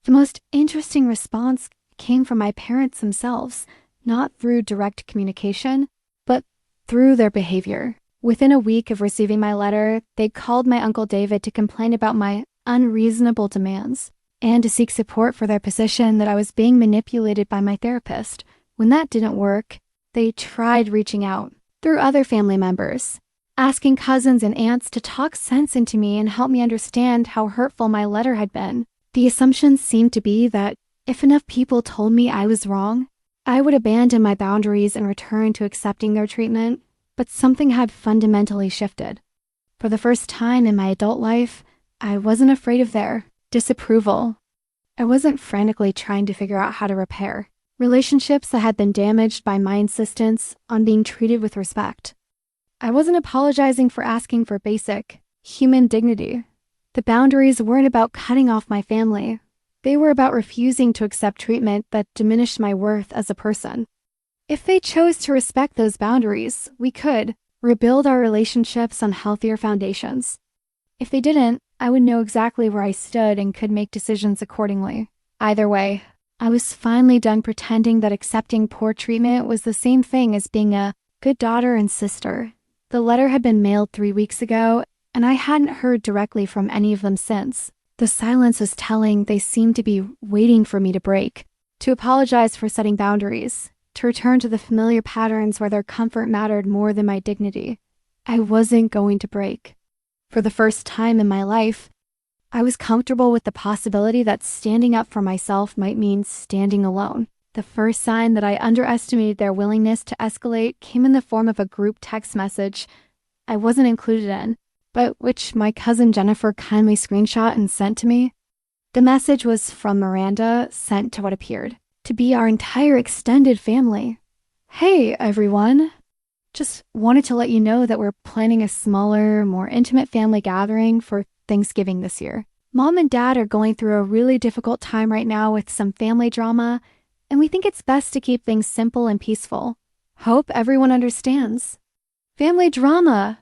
S1: The most interesting response came from my parents themselves, not through direct communication, but through their behavior. Within a week of receiving my letter, they called my Uncle David to complain about my unreasonable demands and to seek support for their position that I was being manipulated by my therapist. When that didn't work, they tried reaching out through other family members, asking cousins and aunts to talk sense into me and help me understand how hurtful my letter had been. The assumption seemed to be that if enough people told me I was wrong, I would abandon my boundaries and return to accepting their treatment, but something had fundamentally shifted. For the first time in my adult life, I wasn't afraid of their disapproval. I wasn't frantically trying to figure out how to repair relationships that had been damaged by my insistence on being treated with respect. I wasn't apologizing for asking for basic human dignity. The boundaries weren't about cutting off my family. They were about refusing to accept treatment that diminished my worth as a person. If they chose to respect those boundaries, we could rebuild our relationships on healthier foundations. If they didn't, I would know exactly where I stood and could make decisions accordingly. Either way, I was finally done pretending that accepting poor treatment was the same thing as being a good daughter and sister. The letter had been mailed 3 weeks ago, and I hadn't heard directly from any of them since. The silence was telling. They seemed to be waiting for me to break, to apologize for setting boundaries, to return to the familiar patterns where their comfort mattered more than my dignity. I wasn't going to break. For the first time in my life, I was comfortable with the possibility that standing up for myself might mean standing alone. The first sign that I underestimated their willingness to escalate came in the form of a group text message I wasn't included in, but which my cousin Jennifer kindly screenshot and sent to me. The message was from Miranda, sent to what appeared to be our entire extended family. Hey, everyone. Just wanted to let you know that we're planning a smaller, more intimate family gathering for Thanksgiving this year. Mom and Dad are going through a really difficult time right now with some family drama, and we think it's best to keep things simple and peaceful. Hope everyone understands. Family drama!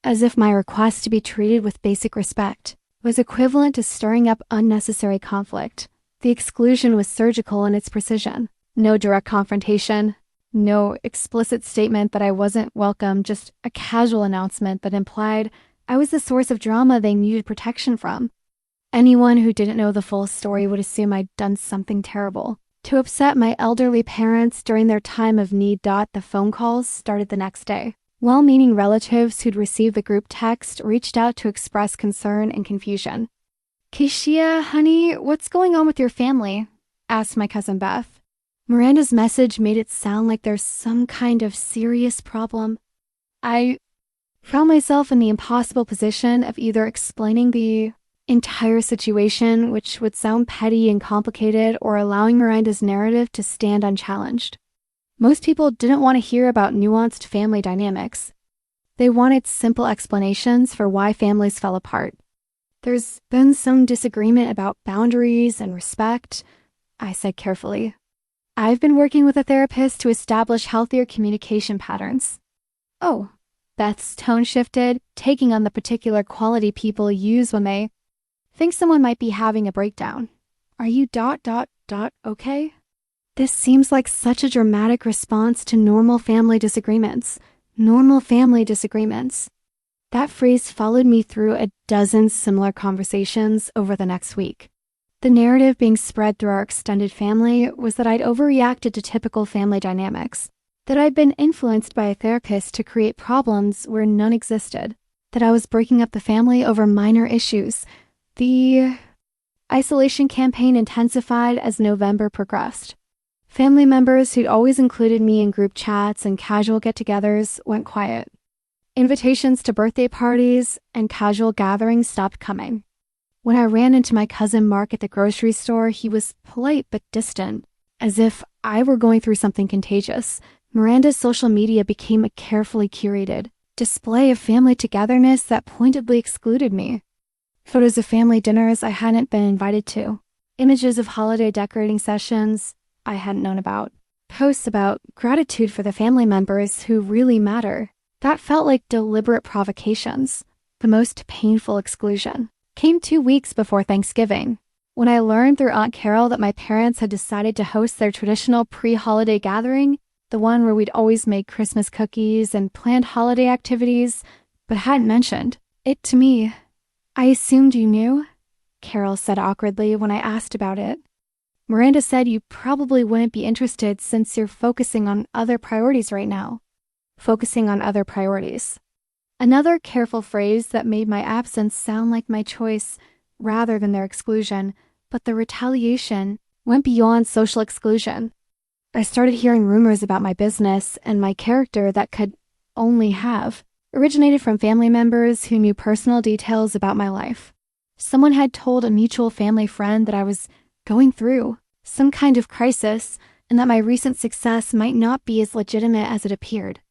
S1: As if my request to be treated with basic respect was equivalent to stirring up unnecessary conflict. The exclusion was surgical in its precision. No direct confrontation, no explicit statement that I wasn't welcome, just a casual announcement that implied I was the source of drama they needed protection from. Anyone who didn't know the full story would assume I'd done something terrible. To upset my elderly parents during their time of need. The phone calls started the next day. Well-meaning relatives who'd received the group text reached out to express concern and confusion. Keshia, honey, what's going on with your family? Asked my cousin Beth. Miranda's message made it sound like there's some kind of serious problem. I found myself in the impossible position of either explaining the entire situation, which would sound petty and complicated, or allowing Miranda's narrative to stand unchallenged. Most people didn't want to hear about nuanced family dynamics. They wanted simple explanations for why families fell apart. There's been some disagreement about boundaries and respect, I said carefully. I've been working with a therapist to establish healthier communication patterns. Oh, Beth's tone shifted, taking on the particular quality people use when they think someone might be having a breakdown. Are you ... okay? This seems like such a dramatic response to normal family disagreements. Normal family disagreements. That phrase followed me through a dozen similar conversations over the next week. The narrative being spread through our extended family was that I'd overreacted to typical family dynamics, that I'd been influenced by a therapist to create problems where none existed, that I was breaking up the family over minor issues. The isolation campaign intensified as November progressed. Family members who'd always included me in group chats and casual get-togethers went quiet. Invitations to birthday parties and casual gatherings stopped coming. When I ran into my cousin Mark at the grocery store, he was polite but distant, as if I were going through something contagious. Miranda's social media became a carefully curated display of family togetherness that pointedly excluded me. Photos of family dinners I hadn't been invited to. Images of holiday decorating sessions I hadn't known about. Posts about gratitude for the family members who really matter. That felt like deliberate provocations. The most painful exclusion came 2 weeks before Thanksgiving, when I learned through Aunt Carol that my parents had decided to host their traditional pre-holiday gathering, the one where we'd always make Christmas cookies and planned holiday activities, but hadn't mentioned it to me. "I assumed you knew," Carol said awkwardly when I asked about it. "Miranda said you probably wouldn't be interested since you're focusing on other priorities right now." Focusing on other priorities. Another careful phrase that made my absence sound like my choice rather than their exclusion, but the retaliation went beyond social exclusion. I started hearing rumors about my business and my character that could only have originated from family members who knew personal details about my life. Someone had told a mutual family friend that I was going through some kind of crisis and that my recent success might not be as legitimate as it appeared.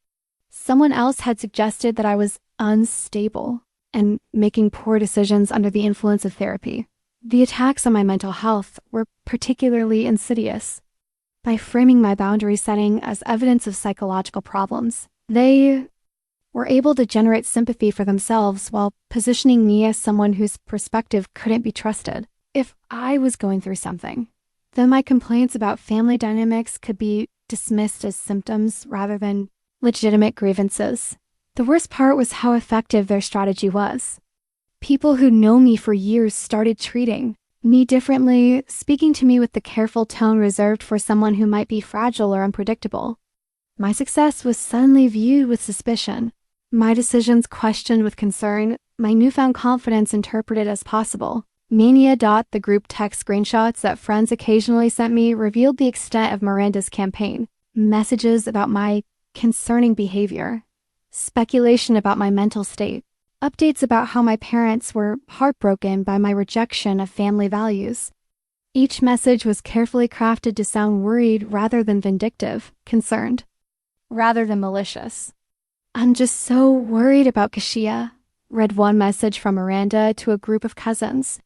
S1: Someone else had suggested that I was unstable and making poor decisions under the influence of therapy. The attacks on my mental health were particularly insidious. By framing my boundary setting as evidence of psychological problems, they were able to generate sympathy for themselves while positioning me as someone whose perspective couldn't be trusted. If I was going through something, then my complaints about family dynamics could be dismissed as symptoms rather than legitimate grievances. The worst part was how effective their strategy was. People who know me for years started treating me differently, speaking to me with the careful tone reserved for someone who might be fragile or unpredictable. My success was suddenly viewed with suspicion, my decisions questioned with concern, my newfound confidence interpreted as possible. Mania. The group text screenshots that friends occasionally sent me revealed the extent of Miranda's campaign. Messages about my concerning behavior, speculation about my mental state, updates about how my parents were heartbroken by my rejection of family values. Each message was carefully crafted to sound worried rather than vindictive, concerned, rather than malicious. "I'm just so worried about Keshia," read one message from Miranda to a group of cousins.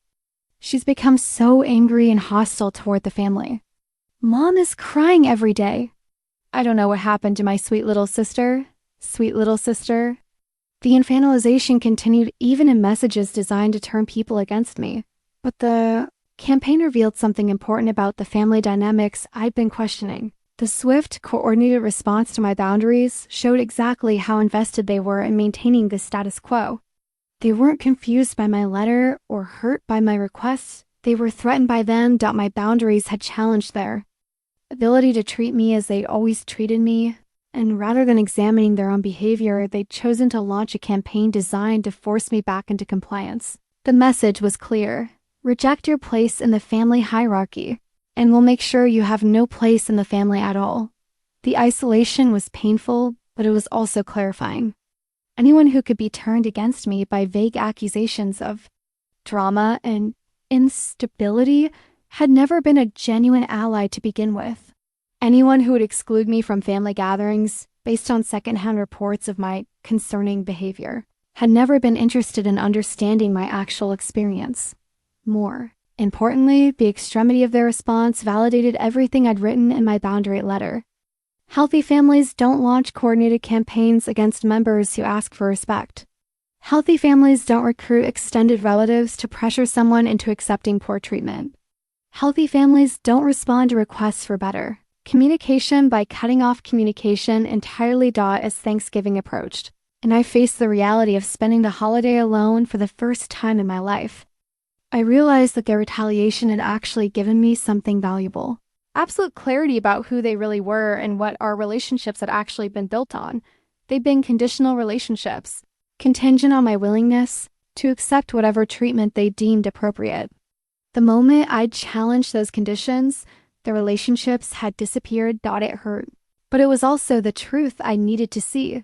S1: "She's become so angry and hostile toward the family. Mom is crying every day. I don't know what happened to my sweet little sister. Sweet little sister." The infantilization continued even in messages designed to turn people against me. But the campaign revealed something important about the family dynamics I'd been questioning. The swift, coordinated response to my boundaries showed exactly how invested they were in maintaining the status quo. They weren't confused by my letter or hurt by my requests. They were threatened by them that my boundaries had challenged their ability to treat me as they always treated me. And rather than examining their own behavior, they'd chosen to launch a campaign designed to force me back into compliance. The message was clear. Reject your place in the family hierarchy, and we'll make sure you have no place in the family at all. The isolation was painful, but it was also clarifying. Anyone who could be turned against me by vague accusations of drama and instability had never been a genuine ally to begin with. Anyone who would exclude me from family gatherings based on secondhand reports of my concerning behavior had never been interested in understanding my actual experience. More importantly, the extremity of their response validated everything I'd written in my boundary letter. Healthy families don't launch coordinated campaigns against members who ask for respect. Healthy families don't recruit extended relatives to pressure someone into accepting poor treatment. Healthy families don't respond to requests for better communication by cutting off communication entirely. As Thanksgiving approached, and I faced the reality of spending the holiday alone for the first time in my life, I realized that their retaliation had actually given me something valuable. Absolute clarity about who they really were and what our relationships had actually been built on. They'd been conditional relationships, contingent on my willingness to accept whatever treatment they deemed appropriate. The moment I'd challenged those conditions, the relationships had disappeared. It hurt. But it was also the truth I needed to see.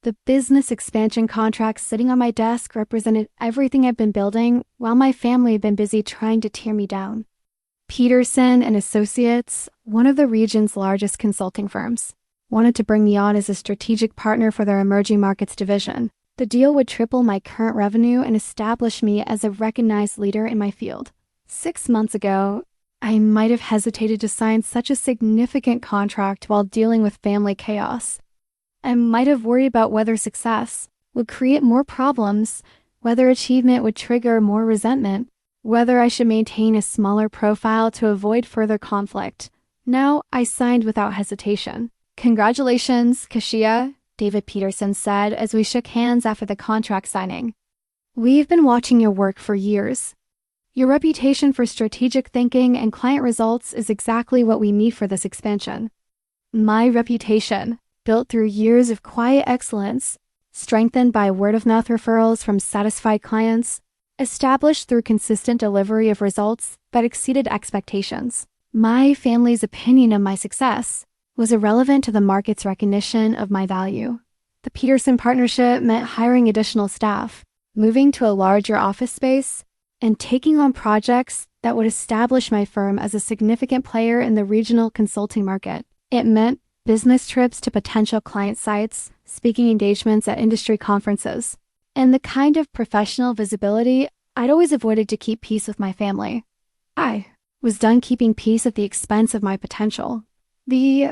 S1: The business expansion contracts sitting on my desk represented everything I've been building while my family had been busy trying to tear me down. Peterson and Associates, one of the region's largest consulting firms, wanted to bring me on as a strategic partner for their emerging markets division. The deal would triple my current revenue and establish me as a recognized leader in my field. 6 months ago, I might have hesitated to sign such a significant contract while dealing with family chaos. I might have worried about whether success would create more problems, whether achievement would trigger more resentment, whether I should maintain a smaller profile to avoid further conflict. Now, I signed without hesitation. "Congratulations, Keshia," David Peterson said as we shook hands after the contract signing. "We've been watching your work for years. Your reputation for strategic thinking and client results is exactly what we need for this expansion." My reputation, built through years of quiet excellence, strengthened by word-of-mouth referrals from satisfied clients, established through consistent delivery of results that exceeded expectations. My family's opinion of my success was irrelevant to the market's recognition of my value. The Peterson partnership meant hiring additional staff, moving to a larger office space, and taking on projects that would establish my firm as a significant player in the regional consulting market. It meant business trips to potential client sites, speaking engagements at industry conferences, and the kind of professional visibility I'd always avoided to keep peace with my family. I was done keeping peace at the expense of my potential. The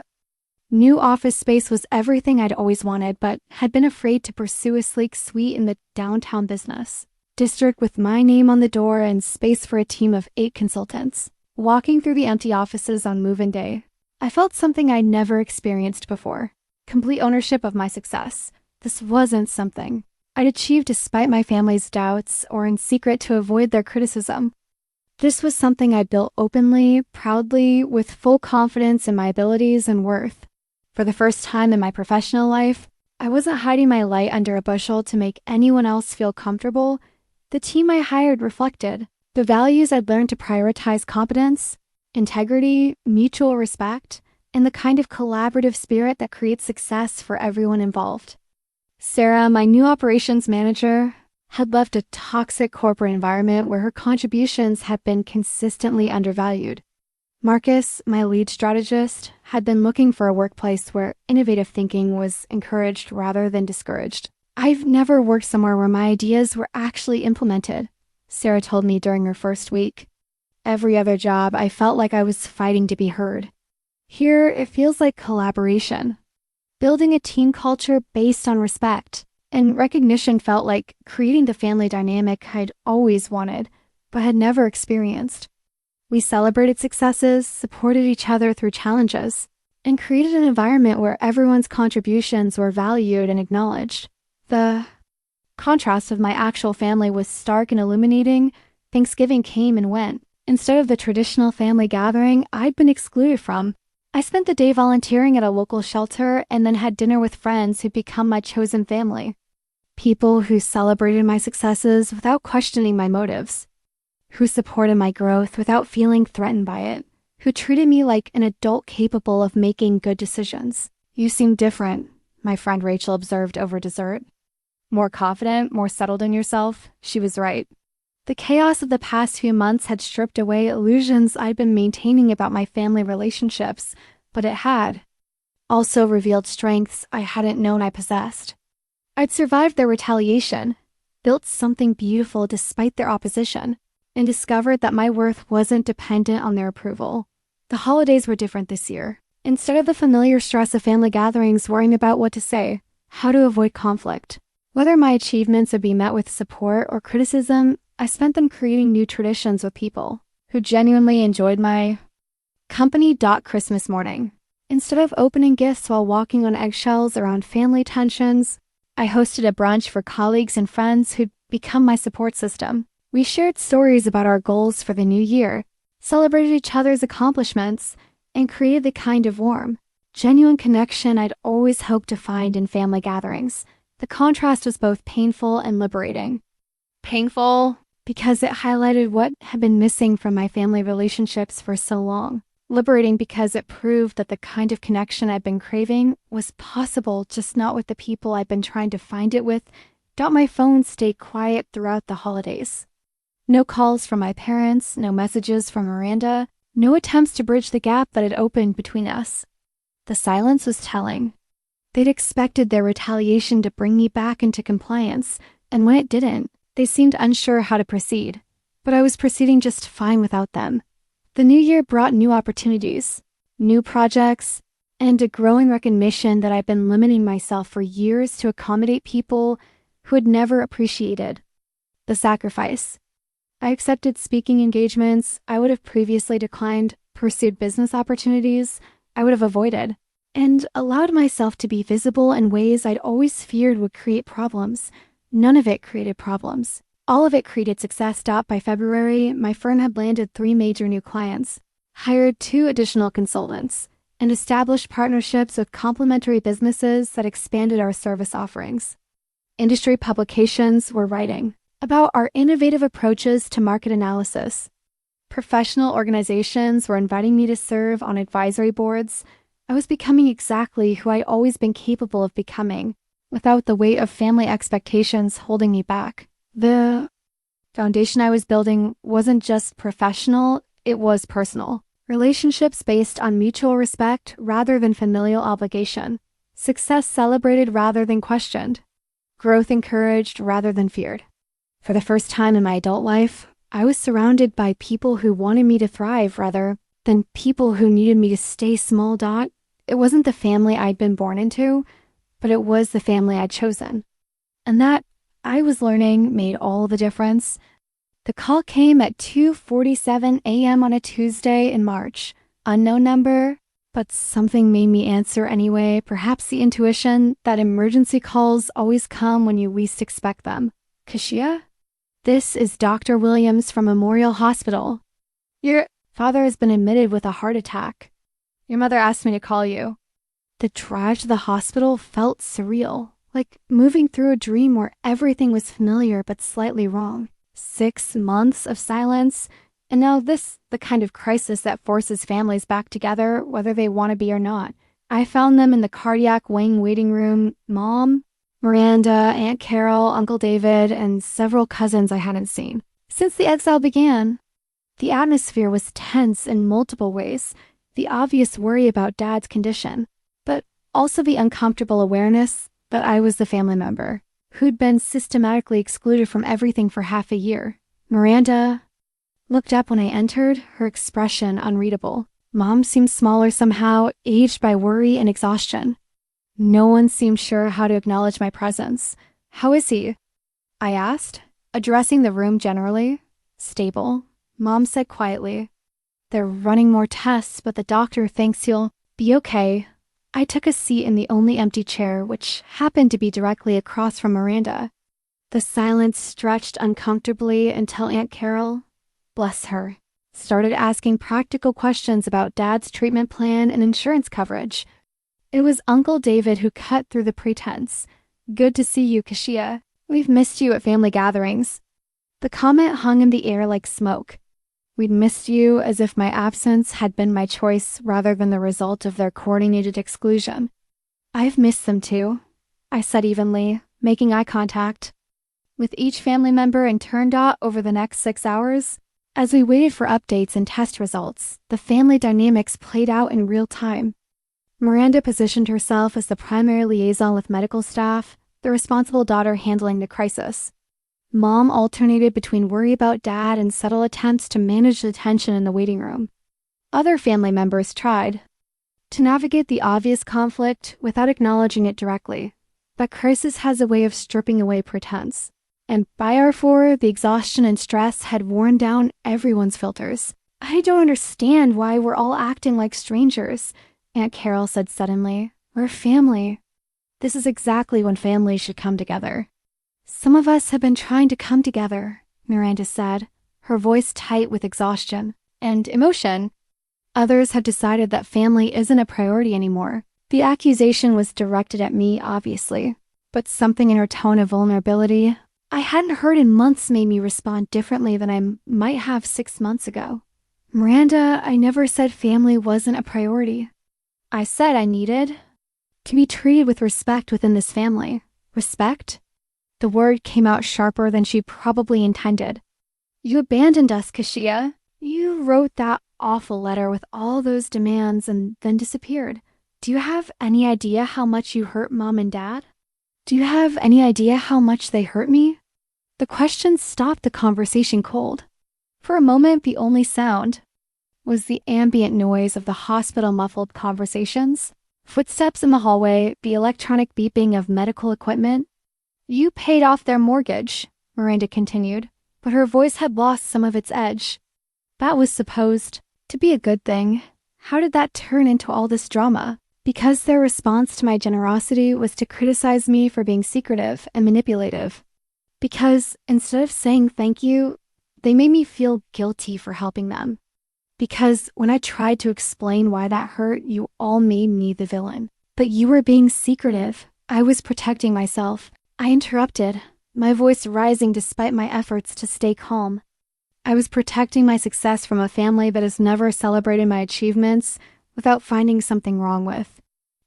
S1: new office space was everything I'd always wanted, but had been afraid to pursue a sleek suite in the downtown business district with my name on the door and space for a team of 8 consultants. Walking through the empty offices on move-in day, I felt something I'd never experienced before. Complete ownership of my success. This wasn't something I'd achieved despite my family's doubts or in secret to avoid their criticism. This was something I built openly, proudly, with full confidence in my abilities and worth. For the first time in my professional life, I wasn't hiding my light under a bushel to make anyone else feel comfortable. The team I hired reflected the values I'd learned to prioritize: competence, integrity, mutual respect, and the kind of collaborative spirit that creates success for everyone involved. Sarah, my new operations manager, had left a toxic corporate environment where her contributions had been consistently undervalued. Marcus, my lead strategist, had been looking for a workplace where innovative thinking was encouraged rather than discouraged. "I've never worked somewhere where my ideas were actually implemented," Sarah told me during her first week. "Every other job, I felt like I was fighting to be heard. Here, it feels like collaboration. Building a team culture based on respect and recognition felt like creating the family dynamic I'd always wanted, but had never experienced. We celebrated successes, supported each other through challenges, and created an environment where everyone's contributions were valued and acknowledged. The contrast of my actual family was stark and illuminating. Thanksgiving came and went. Instead of the traditional family gathering I'd been excluded from, I spent the day volunteering at a local shelter and then had dinner with friends who'd become my chosen family. People who celebrated my successes without questioning my motives, who supported my growth without feeling threatened by it, who treated me like an adult capable of making good decisions. "You seem different," my friend Rachel observed over dessert. "More confident, more settled in yourself." She was right. The chaos of the past few months had stripped away illusions I'd been maintaining about my family relationships, but it had also revealed strengths I hadn't known I possessed. I'd survived their retaliation, built something beautiful despite their opposition, and discovered that my worth wasn't dependent on their approval. The holidays were different this year. Instead of the familiar stress of family gatherings worrying about what to say, how to avoid conflict, whether my achievements would be met with support or criticism, I spent them creating new traditions with people who genuinely enjoyed my company. Christmas morning. Instead of opening gifts while walking on eggshells around family tensions, I hosted a brunch for colleagues and friends who'd become my support system. We shared stories about our goals for the new year, celebrated each other's accomplishments, and created the kind of warm, genuine connection I'd always hoped to find in family gatherings. The contrast was both painful and liberating. Painful because it highlighted what had been missing from my family relationships for so long. Liberating because it proved that the kind of connection I'd been craving was possible, just not with the people I'd been trying to find it with. My phone stayed quiet throughout the holidays. No calls from my parents, no messages from Miranda, no attempts to bridge the gap that had opened between us. The silence was telling. They'd expected their retaliation to bring me back into compliance, and when it didn't, they seemed unsure how to proceed. But I was proceeding just fine without them. The new year brought new opportunities, new projects, and a growing recognition that I'd been limiting myself for years to accommodate people who had never appreciated the sacrifice. I accepted speaking engagements I would have previously declined, pursued business opportunities I would have avoided, and allowed myself to be visible in ways I'd always feared would create problems. None of it created problems. All of it created success. By February, my firm had landed 3 major new clients, hired 2 additional consultants, and established partnerships with complementary businesses that expanded our service offerings. Industry publications were writing about our innovative approaches to market analysis. Professional organizations were inviting me to serve on advisory boards. I was becoming exactly who I'd always been capable of becoming, without the weight of family expectations holding me back. The foundation I was building wasn't just professional, it was personal. Relationships based on mutual respect rather than familial obligation. Success celebrated rather than questioned. Growth encouraged rather than feared. For the first time in my adult life, I was surrounded by people who wanted me to thrive rather than people who needed me to stay small. It wasn't the family I'd been born into, but it was the family I'd chosen. And that, I was learning, made all the difference. The call came at 2:47 a.m. on a Tuesday in March. Unknown number, but something made me answer anyway, perhaps the intuition that emergency calls always come when you least expect them. Keshia? This is Dr. Williams from Memorial Hospital. Your father has been admitted with a heart attack. Your mother asked me to call you. The drive to the hospital felt surreal, like moving through a dream where everything was familiar but slightly wrong. 6 months of silence, and now this, the kind of crisis that forces families back together, whether they want to be or not. I found them in the cardiac wing waiting room. Mom, Miranda, Aunt Carol, Uncle David, and several cousins I hadn't seen since the exile began. The atmosphere was tense in multiple ways. The obvious worry about Dad's condition, but also the uncomfortable awareness that I was the family member who'd been systematically excluded from everything for half a year. Miranda looked up when I entered, her expression unreadable. Mom seemed smaller somehow, aged by worry and exhaustion. No one seemed sure how to acknowledge my presence. How is he? I asked, addressing the room generally. Stable, Mom said quietly. They're running more tests, but the doctor thinks he'll be okay. I took a seat in the only empty chair, which happened to be directly across from Miranda. The silence stretched uncomfortably until Aunt Carol, bless her, started asking practical questions about Dad's treatment plan and insurance coverage. It was Uncle David who cut through the pretense. Good to see you, Keshia. We've missed you at family gatherings. The comment hung in the air like smoke. We'd missed you, as if my absence had been my choice rather than the result of their coordinated exclusion. I've missed them too, I said evenly, making eye contact with each family member in turn. Over the next 6 hours, as we waited for updates and test results, the family dynamics played out in real time. Miranda positioned herself as the primary liaison with medical staff, the responsible daughter handling the crisis. Mom alternated between worry about Dad and subtle attempts to manage the tension in the waiting room. Other family members tried to navigate the obvious conflict without acknowledging it directly. But crisis has a way of stripping away pretense. And by our 4, the exhaustion and stress had worn down everyone's filters. I don't understand why we're all acting like strangers, Aunt Carol said suddenly. We're family. This is exactly when families should come together. Some of us have been trying to come together, Miranda said, her voice tight with exhaustion and emotion. Others have decided that family isn't a priority anymore. The accusation was directed at me, obviously, but something in her tone of vulnerability I hadn't heard in months made me respond differently than I might have 6 months ago. Miranda, I never said family wasn't a priority. I said I needed to be treated with respect within this family. Respect? The word came out sharper than she probably intended. You abandoned us, Keshia. You wrote that awful letter with all those demands and then disappeared. Do you have any idea how much you hurt Mom and Dad? Do you have any idea how much they hurt me? The question stopped the conversation cold. For a moment, the only sound was the ambient noise of the hospital-muffled conversations, footsteps in the hallway, the electronic beeping of medical equipment. You paid off their mortgage, Miranda continued, but her voice had lost some of its edge. That was supposed to be a good thing. How did that turn into all this drama? Because their response to my generosity was to criticize me for being secretive and manipulative. Because instead of saying thank you, they made me feel guilty for helping them. Because when I tried to explain why that hurt, you all made me the villain. But you were being secretive. I was protecting myself. I interrupted, my voice rising despite my efforts to stay calm. I was protecting my success from a family that has never celebrated my achievements without finding something wrong with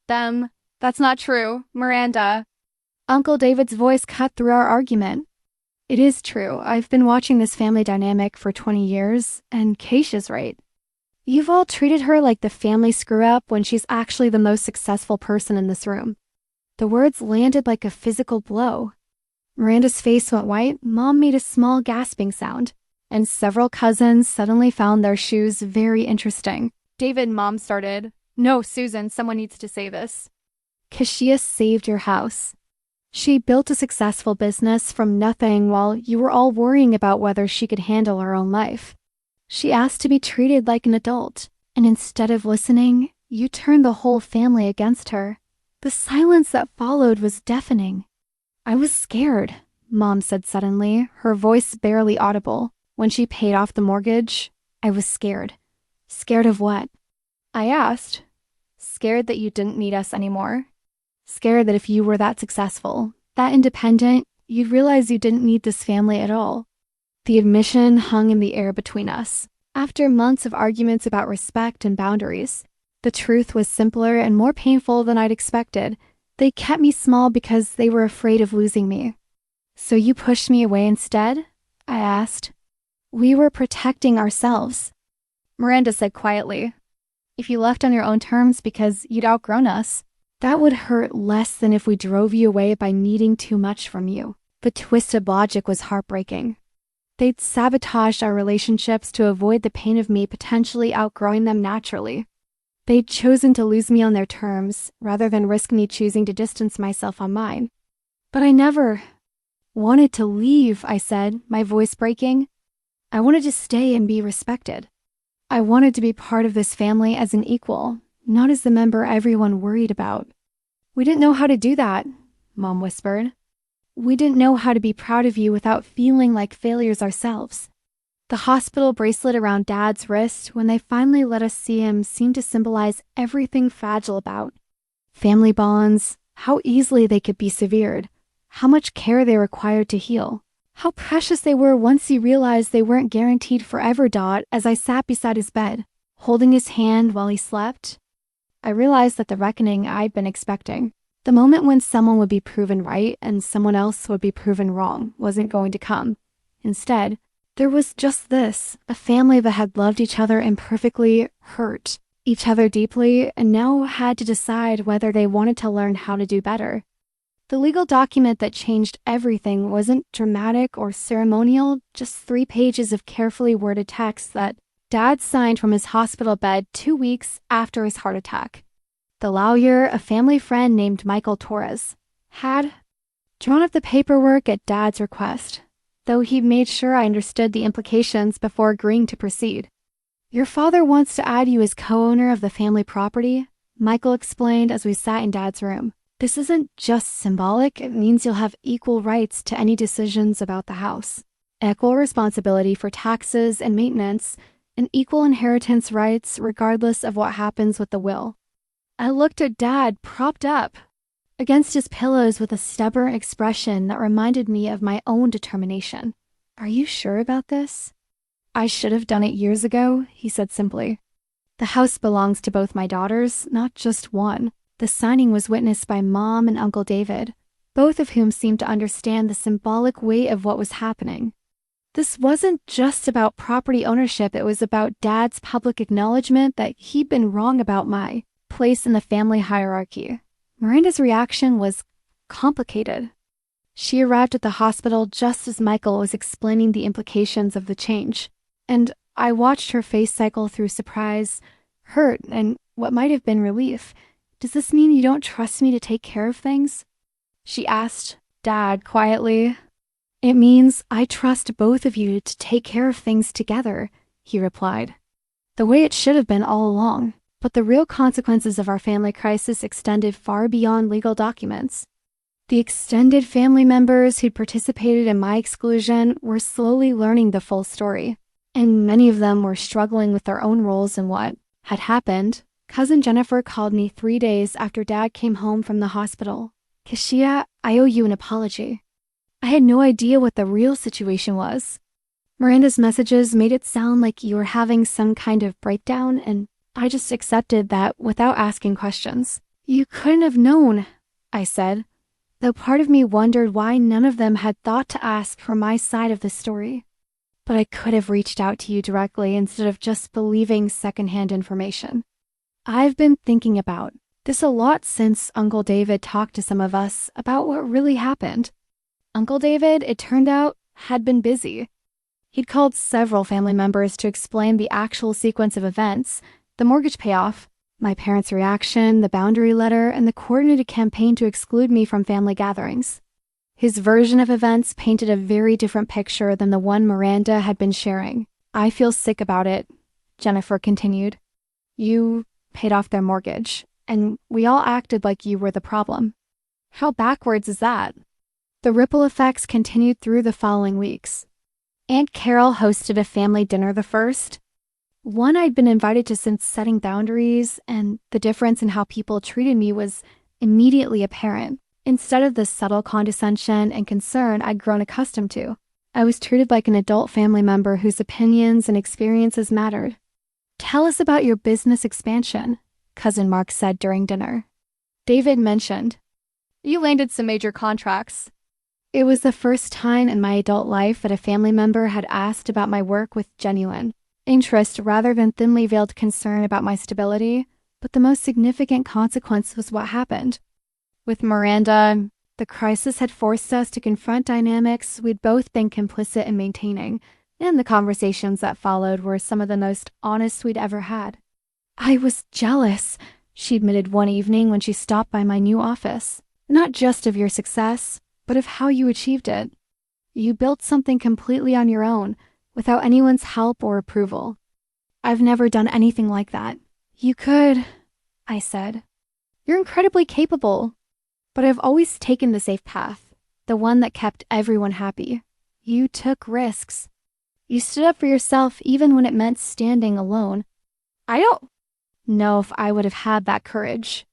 S1: them. That's not true, Miranda. Uncle David's voice cut through our argument. It is true. I've been watching this family dynamic for 20 years, and Keshia's right. You've all treated her like the family screw-up when she's actually the most successful person in this room. The words landed like a physical blow. Miranda's face went white, Mom made a small gasping sound, and several cousins suddenly found their shoes very interesting. David, Mom started. No, Susan, someone needs to say this. Keshia saved your house. She built a successful business from nothing while you were all worrying about whether she could handle her own life. She asked to be treated like an adult, and instead of listening, you turned the whole family against her. The silence that followed was deafening. I was scared, Mom said suddenly, her voice barely audible. When she paid off the mortgage, I was scared. Scared of what? I asked. Scared that you didn't need us anymore. Scared that if you were that successful, that independent, you'd realize you didn't need this family at all. The admission hung in the air between us. After months of arguments about respect and boundaries, the truth was simpler and more painful than I'd expected. They kept me small because they were afraid of losing me. So you pushed me away instead? I asked. We were protecting ourselves. Miranda said quietly, if you left on your own terms because you'd outgrown us, that would hurt less than if we drove you away by needing too much from you. The twisted logic was heartbreaking. They'd sabotaged our relationships to avoid the pain of me potentially outgrowing them naturally. They'd chosen to lose me on their terms, rather than risk me choosing to distance myself on mine. But I never wanted to leave, I said, my voice breaking. I wanted to stay and be respected. I wanted to be part of this family as an equal, not as the member everyone worried about. We didn't know how to do that, Mom whispered. We didn't know how to be proud of you without feeling like failures ourselves. The hospital bracelet around Dad's wrist, when they finally let us see him, seemed to symbolize everything fragile about family bonds, how easily they could be severed, how much care they required to heal, how precious they were once he realized they weren't guaranteed forever. As I sat beside his bed, holding his hand while he slept, I realized that the reckoning I'd been expecting, the moment when someone would be proven right and someone else would be proven wrong, wasn't going to come. Instead, there was just this, a family that had loved each other imperfectly, hurt each other deeply, and now had to decide whether they wanted to learn how to do better. The legal document that changed everything wasn't dramatic or ceremonial, just 3 pages of carefully worded text that Dad signed from his hospital bed 2 weeks after his heart attack. The lawyer, a family friend named Michael Torres, had drawn up the paperwork at Dad's request, though he made sure I understood the implications before agreeing to proceed. Your father wants to add you as co-owner of the family property, Michael explained as we sat in Dad's room. This isn't just symbolic, it means you'll have equal rights to any decisions about the house, equal responsibility for taxes and maintenance, and equal inheritance rights regardless of what happens with the will. I looked at Dad propped up against his pillows with a stubborn expression that reminded me of my own determination. Are you sure about this? I should have done it years ago, he said simply. The house belongs to both my daughters, not just one. The signing was witnessed by Mom and Uncle David, both of whom seemed to understand the symbolic weight of what was happening. This wasn't just about property ownership, it was about Dad's public acknowledgement that he'd been wrong about my place in the family hierarchy. Miranda's reaction was complicated. She arrived at the hospital just as Michael was explaining the implications of the change, and I watched her face cycle through surprise, hurt, and what might have been relief. "Does this mean you don't trust me to take care of things?" she asked Dad quietly. "It means I trust both of you to take care of things together," he replied. "The way it should have been all along." But the real consequences of our family crisis extended far beyond legal documents. The extended family members who'd participated in my exclusion were slowly learning the full story, and many of them were struggling with their own roles in what had happened. Cousin Jennifer called me 3 days after Dad came home from the hospital. "Keshia, I owe you an apology. I had no idea what the real situation was. Miranda's messages made it sound like you were having some kind of breakdown, and I just accepted that without asking questions." "You couldn't have known," I said, though part of me wondered why none of them had thought to ask for my side of the story. But I could have reached out to you directly instead of just believing secondhand information. I've been thinking about this a lot since Uncle David talked to some of us about what really happened. Uncle David, it turned out, had been busy. He'd called several family members to explain the actual sequence of events, the mortgage payoff, my parents' reaction, the boundary letter, and the coordinated campaign to exclude me from family gatherings. His version of events painted a very different picture than the one Miranda had been sharing. "I feel sick about it," Jennifer continued. "You paid off their mortgage, and we all acted like you were the problem. How backwards is that?" The ripple effects continued through the following weeks. Aunt Carol hosted a family dinner the first, one I'd been invited to since setting boundaries, and the difference in how people treated me was immediately apparent. Instead of the subtle condescension and concern I'd grown accustomed to, I was treated like an adult family member whose opinions and experiences mattered. "Tell us about your business expansion," Cousin Mark said during dinner. David mentioned, "You landed some major contracts." It was the first time in my adult life that a family member had asked about my work with genuine interest rather than thinly veiled concern about my stability, but the most significant consequence was what happened. With Miranda, the crisis had forced us to confront dynamics we'd both been complicit in maintaining, and the conversations that followed were some of the most honest we'd ever had. "I was jealous," she admitted one evening when she stopped by my new office. "Not just of your success, but of how you achieved it. You built something completely on your own, without anyone's help or approval. I've never done anything like that." "You could," I said. "You're incredibly capable. But I've always taken the safe path, the one that kept everyone happy. You took risks. You stood up for yourself even when it meant standing alone. I don't know if I would have had that courage."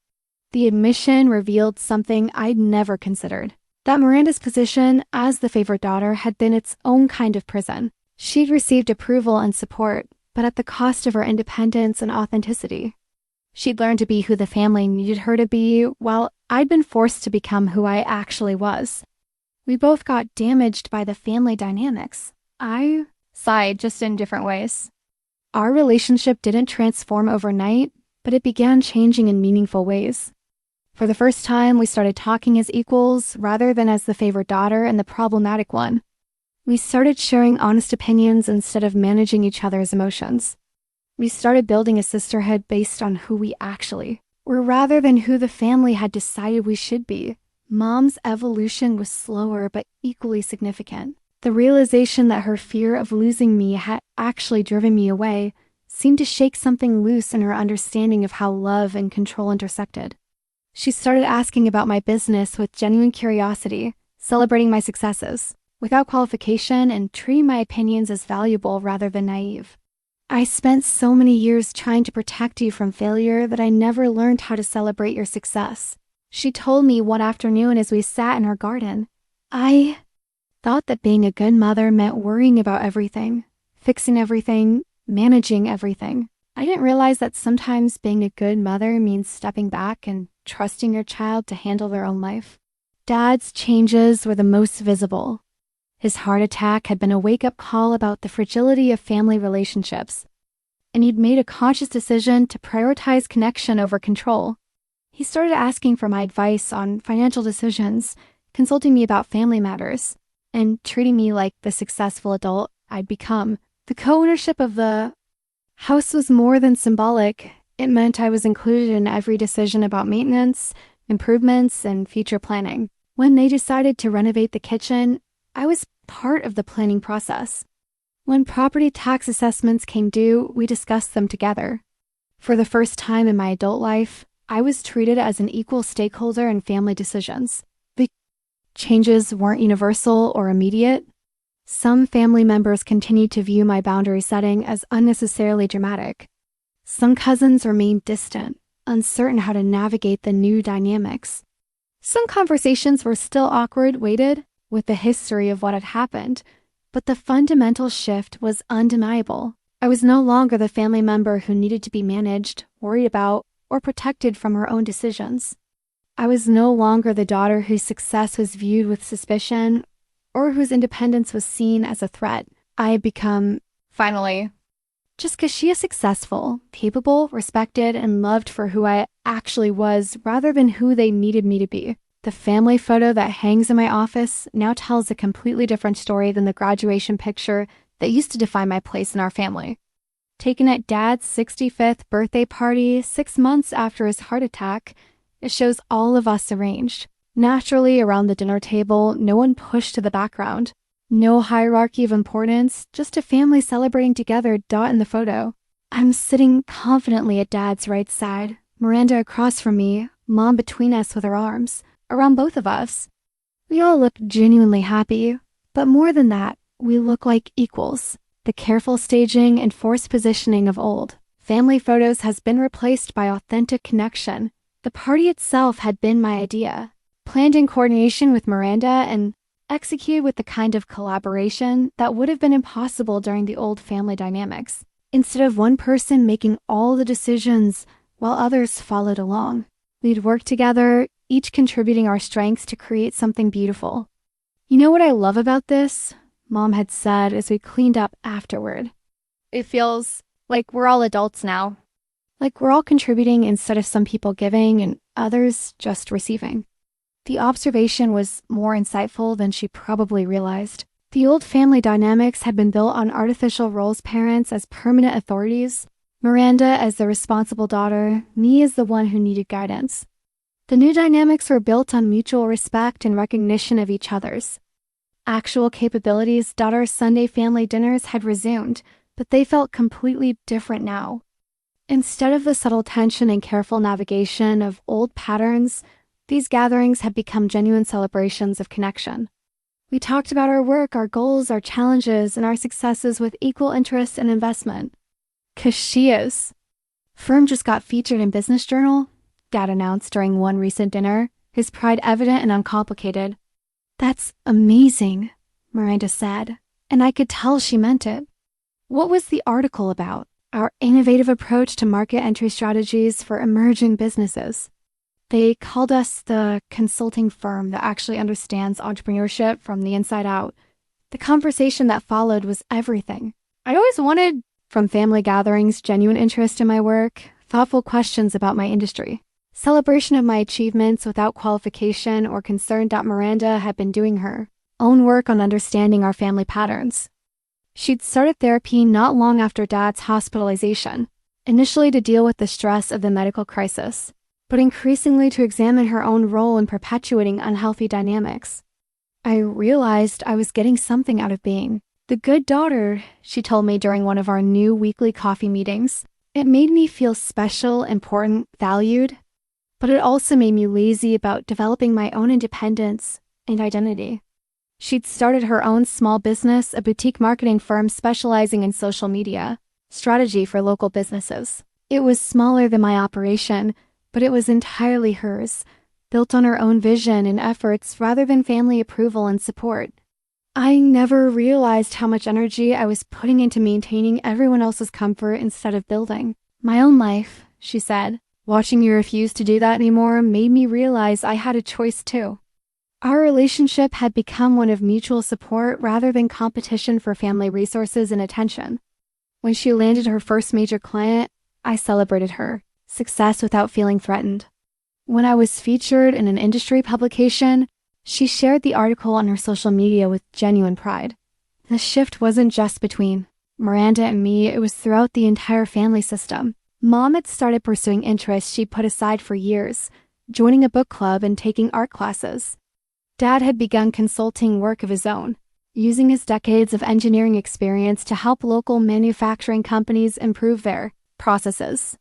S1: The admission revealed something I'd never considered, that Miranda's position as the favorite daughter had been its own kind of prison. She'd received approval and support, but at the cost of her independence and authenticity. She'd learned to be who the family needed her to be, while I'd been forced to become who I actually was. We both got damaged by the family dynamics. I sighed, just in different ways. Our relationship didn't transform overnight, but it began changing in meaningful ways. For the first time, we started talking as equals rather than as the favorite daughter and the problematic one. We started sharing honest opinions instead of managing each other's emotions. We started building a sisterhood based on who we actually were rather than who the family had decided we should be. Mom's evolution was slower but equally significant. The realization that her fear of losing me had actually driven me away seemed to shake something loose in her understanding of how love and control intersected. She started asking about my business with genuine curiosity, celebrating my successes without qualification, and treating my opinions as valuable rather than naive. "I spent so many years trying to protect you from failure that I never learned how to celebrate your success," she told me one afternoon as we sat in her garden. "I thought that being a good mother meant worrying about everything, fixing everything, managing everything. I didn't realize that sometimes being a good mother means stepping back and trusting your child to handle their own life." Dad's changes were the most visible. His heart attack had been a wake-up call about the fragility of family relationships. and he'd made a conscious decision to prioritize connection over control. He started asking for my advice on financial decisions, consulting me about family matters, and treating me like the successful adult I'd become. The co-ownership of the house was more than symbolic. It meant I was included in every decision about maintenance, improvements, and future planning. When they decided to renovate the kitchen, I was part of the planning process. When property tax assessments came due, we discussed them together. For the first time in my adult life, I was treated as an equal stakeholder in family decisions. The changes weren't universal or immediate. Some family members continued to view my boundary setting as unnecessarily dramatic. Some cousins remained distant, uncertain how to navigate the new dynamics. Some conversations were still awkward, weighted with the history of what had happened, but the fundamental shift was undeniable. I was no longer the family member who needed to be managed, worried about, or protected from her own decisions. I was no longer the daughter whose success was viewed with suspicion or whose independence was seen as a threat. I had become, finally, just Keshia, successful, capable, respected, and loved for who I actually was rather than who they needed me to be. The family photo that hangs in my office now tells a completely different story than the graduation picture that used to define my place in our family. Taken at Dad's 65th birthday party 6 months after his heart attack, it shows all of us arranged. Naturally, around the dinner table, no one pushed to the background. No hierarchy of importance, just a family celebrating together in the photo. I'm sitting confidently at Dad's right side, Miranda across from me, Mom between us with her arms, around both of us. We all look genuinely happy, but more than that, we look like equals. The careful staging and forced positioning of old family photos has been replaced by authentic connection. The party itself had been my idea, planned in coordination with Miranda and executed with the kind of collaboration that would have been impossible during the old family dynamics. Instead of one person making all the decisions while others followed along, we'd work together, each contributing our strengths to create something beautiful. You know what I love about this? Mom had said as we cleaned up afterward. It feels like we're all adults now. Like we're all contributing instead of some people giving and others just receiving. The observation was more insightful than she probably realized. The old family dynamics had been built on artificial roles: parents as permanent authorities, Miranda as the responsible daughter, me as the one who needed guidance. The new dynamics were built on mutual respect and recognition of each other's actual capabilities. Daughter's Sunday family dinners had resumed, but they felt completely different now. Instead of the subtle tension and careful navigation of old patterns, these gatherings had become genuine celebrations of connection. We talked about our work, our goals, our challenges, and our successes with equal interest and investment. Keshia's firm just got featured in Business Journal, Dad announced during one recent dinner, his pride evident and uncomplicated. That's amazing, Miranda said, and I could tell she meant it. What was the article about? Our innovative approach to market entry strategies for emerging businesses. They called us the consulting firm that actually understands entrepreneurship from the inside out. The conversation that followed was everything. I always wanted, from family gatherings, genuine interest in my work, thoughtful questions about my industry, celebration of my achievements without qualification or concern that Miranda had been doing her own work on understanding our family patterns. She'd started therapy not long after Dad's hospitalization, initially to deal with the stress of the medical crisis, but increasingly to examine her own role in perpetuating unhealthy dynamics. I realized I was getting something out of being the good daughter, she told me during one of our new weekly coffee meetings. It made me feel special, important, valued, but it also made me lazy about developing my own independence and identity. She'd started her own small business, a boutique marketing firm specializing in social media strategy for local businesses. It was smaller than my operation, but it was entirely hers, built on her own vision and efforts rather than family approval and support. I never realized how much energy I was putting into maintaining everyone else's comfort instead of building my own life, she said. Watching me refuse to do that anymore made me realize I had a choice too. Our relationship had become one of mutual support rather than competition for family resources and attention. When she landed her first major client, I celebrated her success without feeling threatened. When I was featured in an industry publication, she shared the article on her social media with genuine pride. The shift wasn't just between Miranda and me, it was throughout the entire family system. Mom had started pursuing interests she put aside for years, joining a book club and taking art classes. Dad had begun consulting work of his own, using his decades of engineering experience to help local manufacturing companies improve their processes.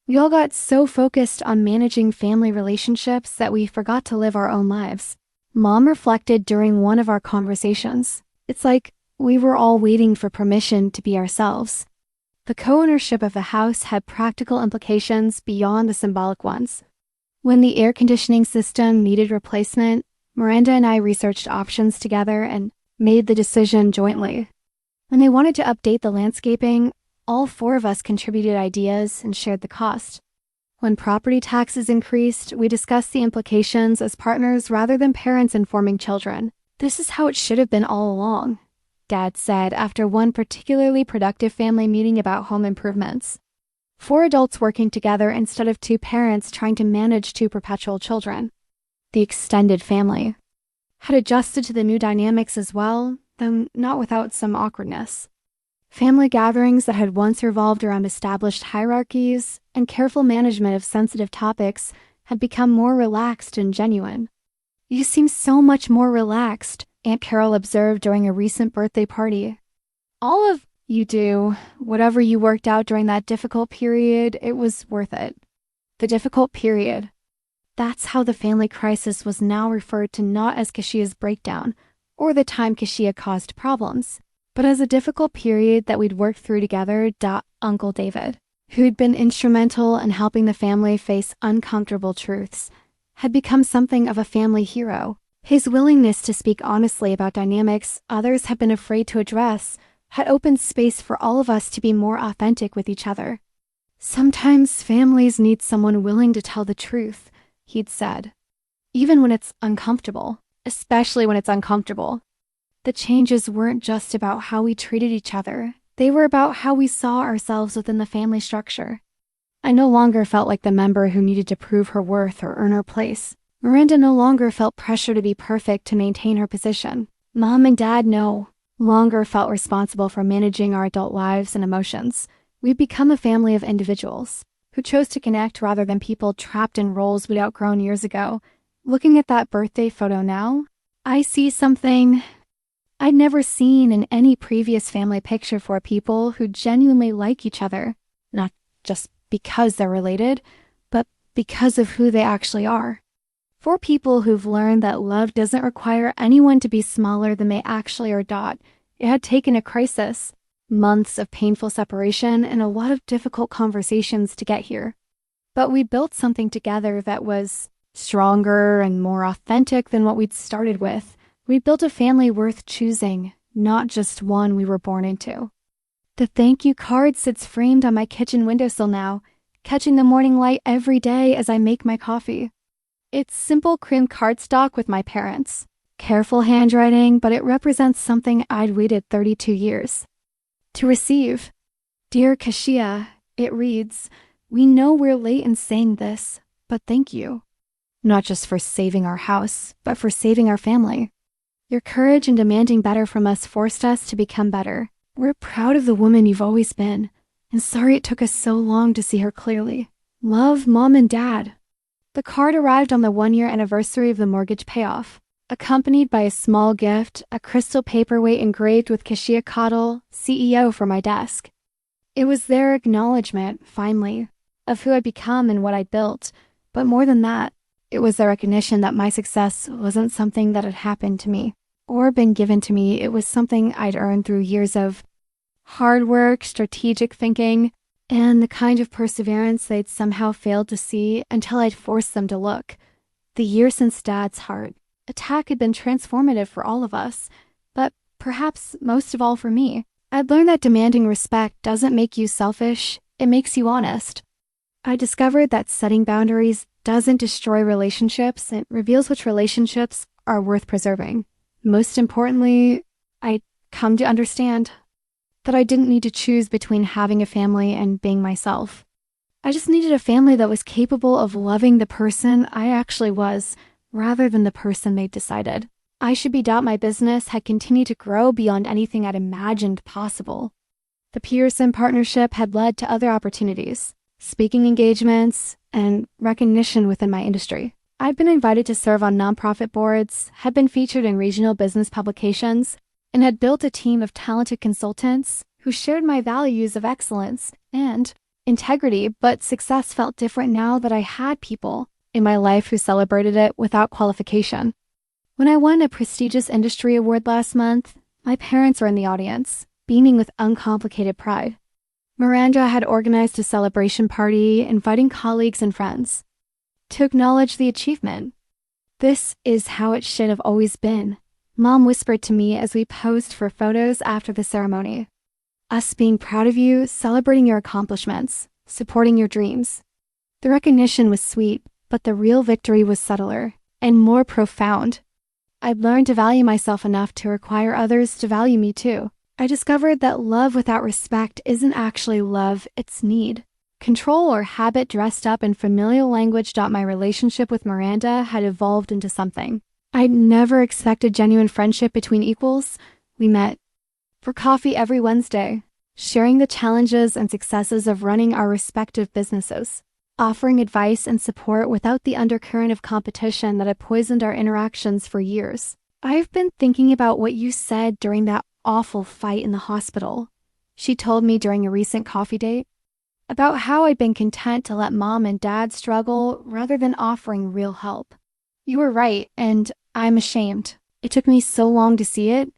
S1: We all got so focused on managing family relationships that we forgot to live our own lives. Mom reflected during one of our conversations. It's like we were all waiting for permission to be ourselves. The co-ownership of the house had practical implications beyond the symbolic ones. When the air conditioning system needed replacement, Miranda and I researched options together and made the decision jointly. When they wanted to update the landscaping, all four of us contributed ideas and shared the cost. When property taxes increased, we discussed the implications as partners rather than parents informing children. This is how it should have been all along, Dad said after one particularly productive family meeting about home improvements. 4 adults working together instead of 2 parents trying to manage 2 perpetual children. The extended family had adjusted to the new dynamics as well, though not without some awkwardness. Family gatherings that had once revolved around established hierarchies and careful management of sensitive topics had become more relaxed and genuine. "You seem so much more relaxed," Aunt Carol observed during a recent birthday party. "All of you do. Whatever you worked out during that difficult period, it was worth it." The difficult period. That's how the family crisis was now referred to, not as Keshia's breakdown or the time Keshia caused problems, but as a difficult period that we'd worked through together. Uncle David, who'd been instrumental in helping the family face uncomfortable truths, had become something of a family hero. His willingness to speak honestly about dynamics others had been afraid to address had opened space for all of us to be more authentic with each other. "Sometimes families need someone willing to tell the truth," he'd said, "even when it's uncomfortable, especially when it's uncomfortable." The changes weren't just about how we treated each other. They were about how we saw ourselves within the family structure. I no longer felt like the member who needed to prove her worth or earn her place. Miranda no longer felt pressure to be perfect to maintain her position. Mom and Dad no longer felt responsible for managing our adult lives and emotions. We'd become a family of individuals who chose to connect rather than people trapped in roles we'd outgrown years ago. Looking at that birthday photo now, I see something I'd never seen in any previous family picture: for people who genuinely like each other, not just because they're related, but because of who they actually are. 4 people who've learned that love doesn't require anyone to be smaller than they actually are. It had taken a crisis, months of painful separation, and a lot of difficult conversations to get here. But we built something together that was stronger and more authentic than what we'd started with. We built a family worth choosing, not just one we were born into. The thank you card sits framed on my kitchen windowsill now, catching the morning light every day as I make my coffee. It's simple cream cardstock with my parents. Careful handwriting, but it represents something I'd waited 32 years to receive. "Dear Keshia," it reads, "we know we're late in saying this, but thank you. Not just for saving our house, but for saving our family. Your courage in demanding better from us forced us to become better. We're proud of the woman you've always been, and sorry it took us so long to see her clearly. Love, Mom and Dad." The card arrived on the 1-year anniversary of the mortgage payoff, accompanied by a small gift, a crystal paperweight engraved with Keshia Caudill, CEO, for my desk. It was their acknowledgement, finally, of who I'd become and what I'd built, but more than that, it was their recognition that my success wasn't something that had happened to me or been given to me. It was something I'd earned through years of hard work, strategic thinking, and the kind of perseverance they'd somehow failed to see until I'd forced them to look. The year since Dad's heart attack had been transformative for all of us, but perhaps most of all for me. I'd learned that demanding respect doesn't make you selfish, it makes you honest. I discovered that setting boundaries doesn't destroy relationships, it reveals which relationships are worth preserving. Most importantly, I'd come to understand that I didn't need to choose between having a family and being myself. I just needed a family that was capable of loving the person I actually was, rather than the person they'd decided I should be. My business had continued to grow beyond anything I'd imagined possible. The Pearson partnership had led to other opportunities, speaking engagements, and recognition within my industry. I'd been invited to serve on nonprofit boards, had been featured in regional business publications, and had built a team of talented consultants who shared my values of excellence and integrity, but success felt different now that I had people in my life who celebrated it without qualification. When I won a prestigious industry award last month, my parents were in the audience, beaming with uncomplicated pride. Miranda had organized a celebration party, inviting colleagues and friends to acknowledge the achievement. "This is how it should have always been," Mom whispered to me as we posed for photos after the ceremony. "Us being proud of you, celebrating your accomplishments, supporting your dreams." The recognition was sweet, but the real victory was subtler and more profound. I'd learned to value myself enough to require others to value me too. I discovered that love without respect isn't actually love, it's need. Control or habit dressed up in familial language. My relationship with Miranda had evolved into something I'd never expected: genuine friendship between equals. We met for coffee every Wednesday, sharing the challenges and successes of running our respective businesses, offering advice and support without the undercurrent of competition that had poisoned our interactions for years. "I've been thinking about what you said during that awful fight in the hospital," she told me during a recent coffee date, "about how I'd been content to let Mom and Dad struggle rather than offering real help. You were right, and I'm ashamed. It took me so long to see it."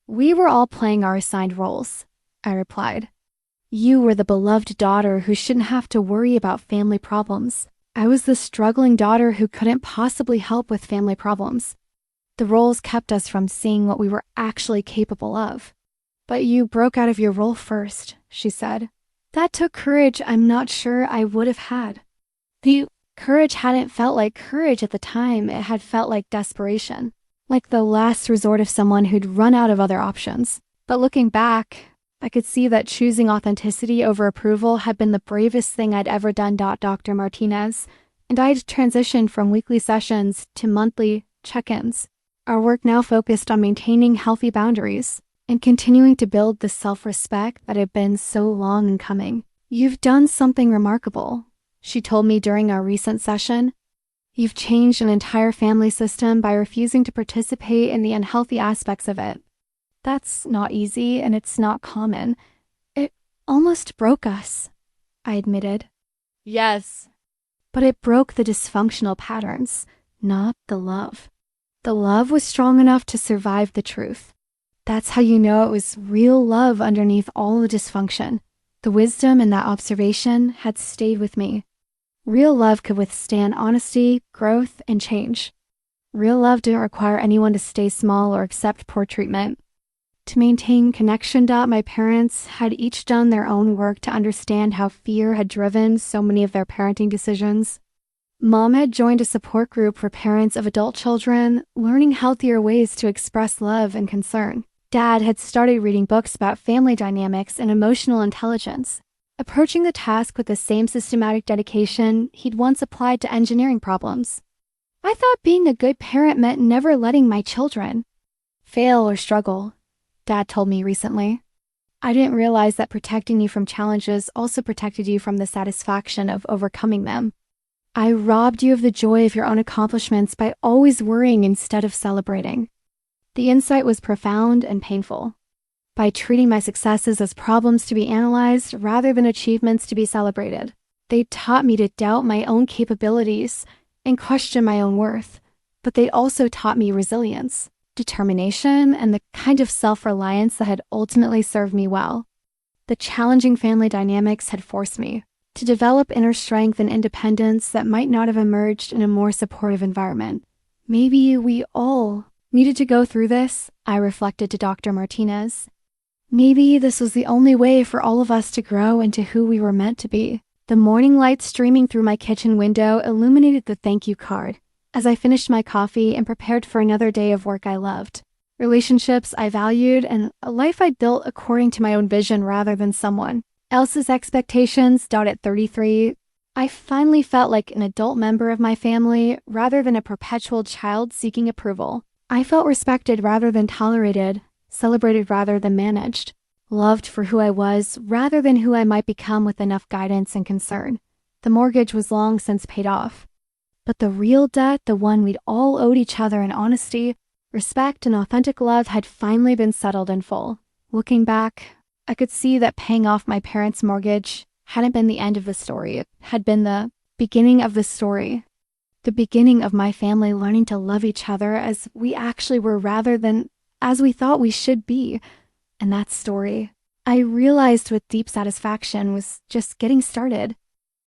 S1: "We were all playing our assigned roles," I replied. "You were the beloved daughter who shouldn't have to worry about family problems. I was the struggling daughter who couldn't possibly help with family problems. The roles kept us from seeing what we were actually capable of." "But you broke out of your role first," she said. "That took courage I'm not sure I would have had." The courage hadn't felt like courage at the time. It had felt like desperation, like the last resort of someone who'd run out of other options. But looking back, I could see that choosing authenticity over approval had been the bravest thing I'd ever done. Dr. Martinez and I'd transitioned from weekly sessions to monthly check-ins. Our work now focused on maintaining healthy boundaries and continuing to build the self-respect that had been so long in coming. "You've done something remarkable," she told me during our recent session. "You've changed an entire family system by refusing to participate in the unhealthy aspects of it. That's not easy, and it's not common. It almost broke us," I admitted. "Yes." "But it broke the dysfunctional patterns, not the love. The love was strong enough to survive the truth. That's how you know it was real love underneath all the dysfunction. The wisdom in that observation had stayed with me. Real love could withstand honesty, growth, and change. Real love didn't require anyone to stay small or accept poor treatment. To maintain connection. My parents had each done their own work to understand how fear had driven so many of their parenting decisions. Mom had joined a support group for parents of adult children, learning healthier ways to express love and concern. Dad had started reading books about family dynamics and emotional intelligence, approaching the task with the same systematic dedication he'd once applied to engineering problems. "I thought being a good parent meant never letting my children fail or struggle," Dad told me recently. "I didn't realize that protecting you from challenges also protected you from the satisfaction of overcoming them. I robbed you of the joy of your own accomplishments by always worrying instead of celebrating." The insight was profound and painful. By treating my successes as problems to be analyzed rather than achievements to be celebrated, they taught me to doubt my own capabilities and question my own worth. But they also taught me resilience, determination, and the kind of self-reliance that had ultimately served me well. The challenging family dynamics had forced me to develop inner strength and independence that might not have emerged in a more supportive environment. Maybe we all needed to go through this, I reflected to Dr. Martinez. Maybe this was the only way for all of us to grow into who we were meant to be. The morning light streaming through my kitchen window illuminated the thank you card as I finished my coffee and prepared for another day of work I loved. relationships I valued, and a life I built according to my own vision rather than someone else's expectations. At 33, I finally felt like an adult member of my family rather than a perpetual child seeking approval. I felt respected rather than tolerated, celebrated rather than managed, loved for who I was rather than who I might become with enough guidance and concern. The mortgage was long since paid off. But the real debt, the one we'd all owed each other in honesty, respect, and authentic love, had finally been settled in full. Looking back, I could see that paying off my parents' mortgage hadn't been the end of the story. It had been the beginning of the story. The beginning of my family learning to love each other as we actually were rather than as we thought we should be. And that story, I realized with deep satisfaction, was just getting started.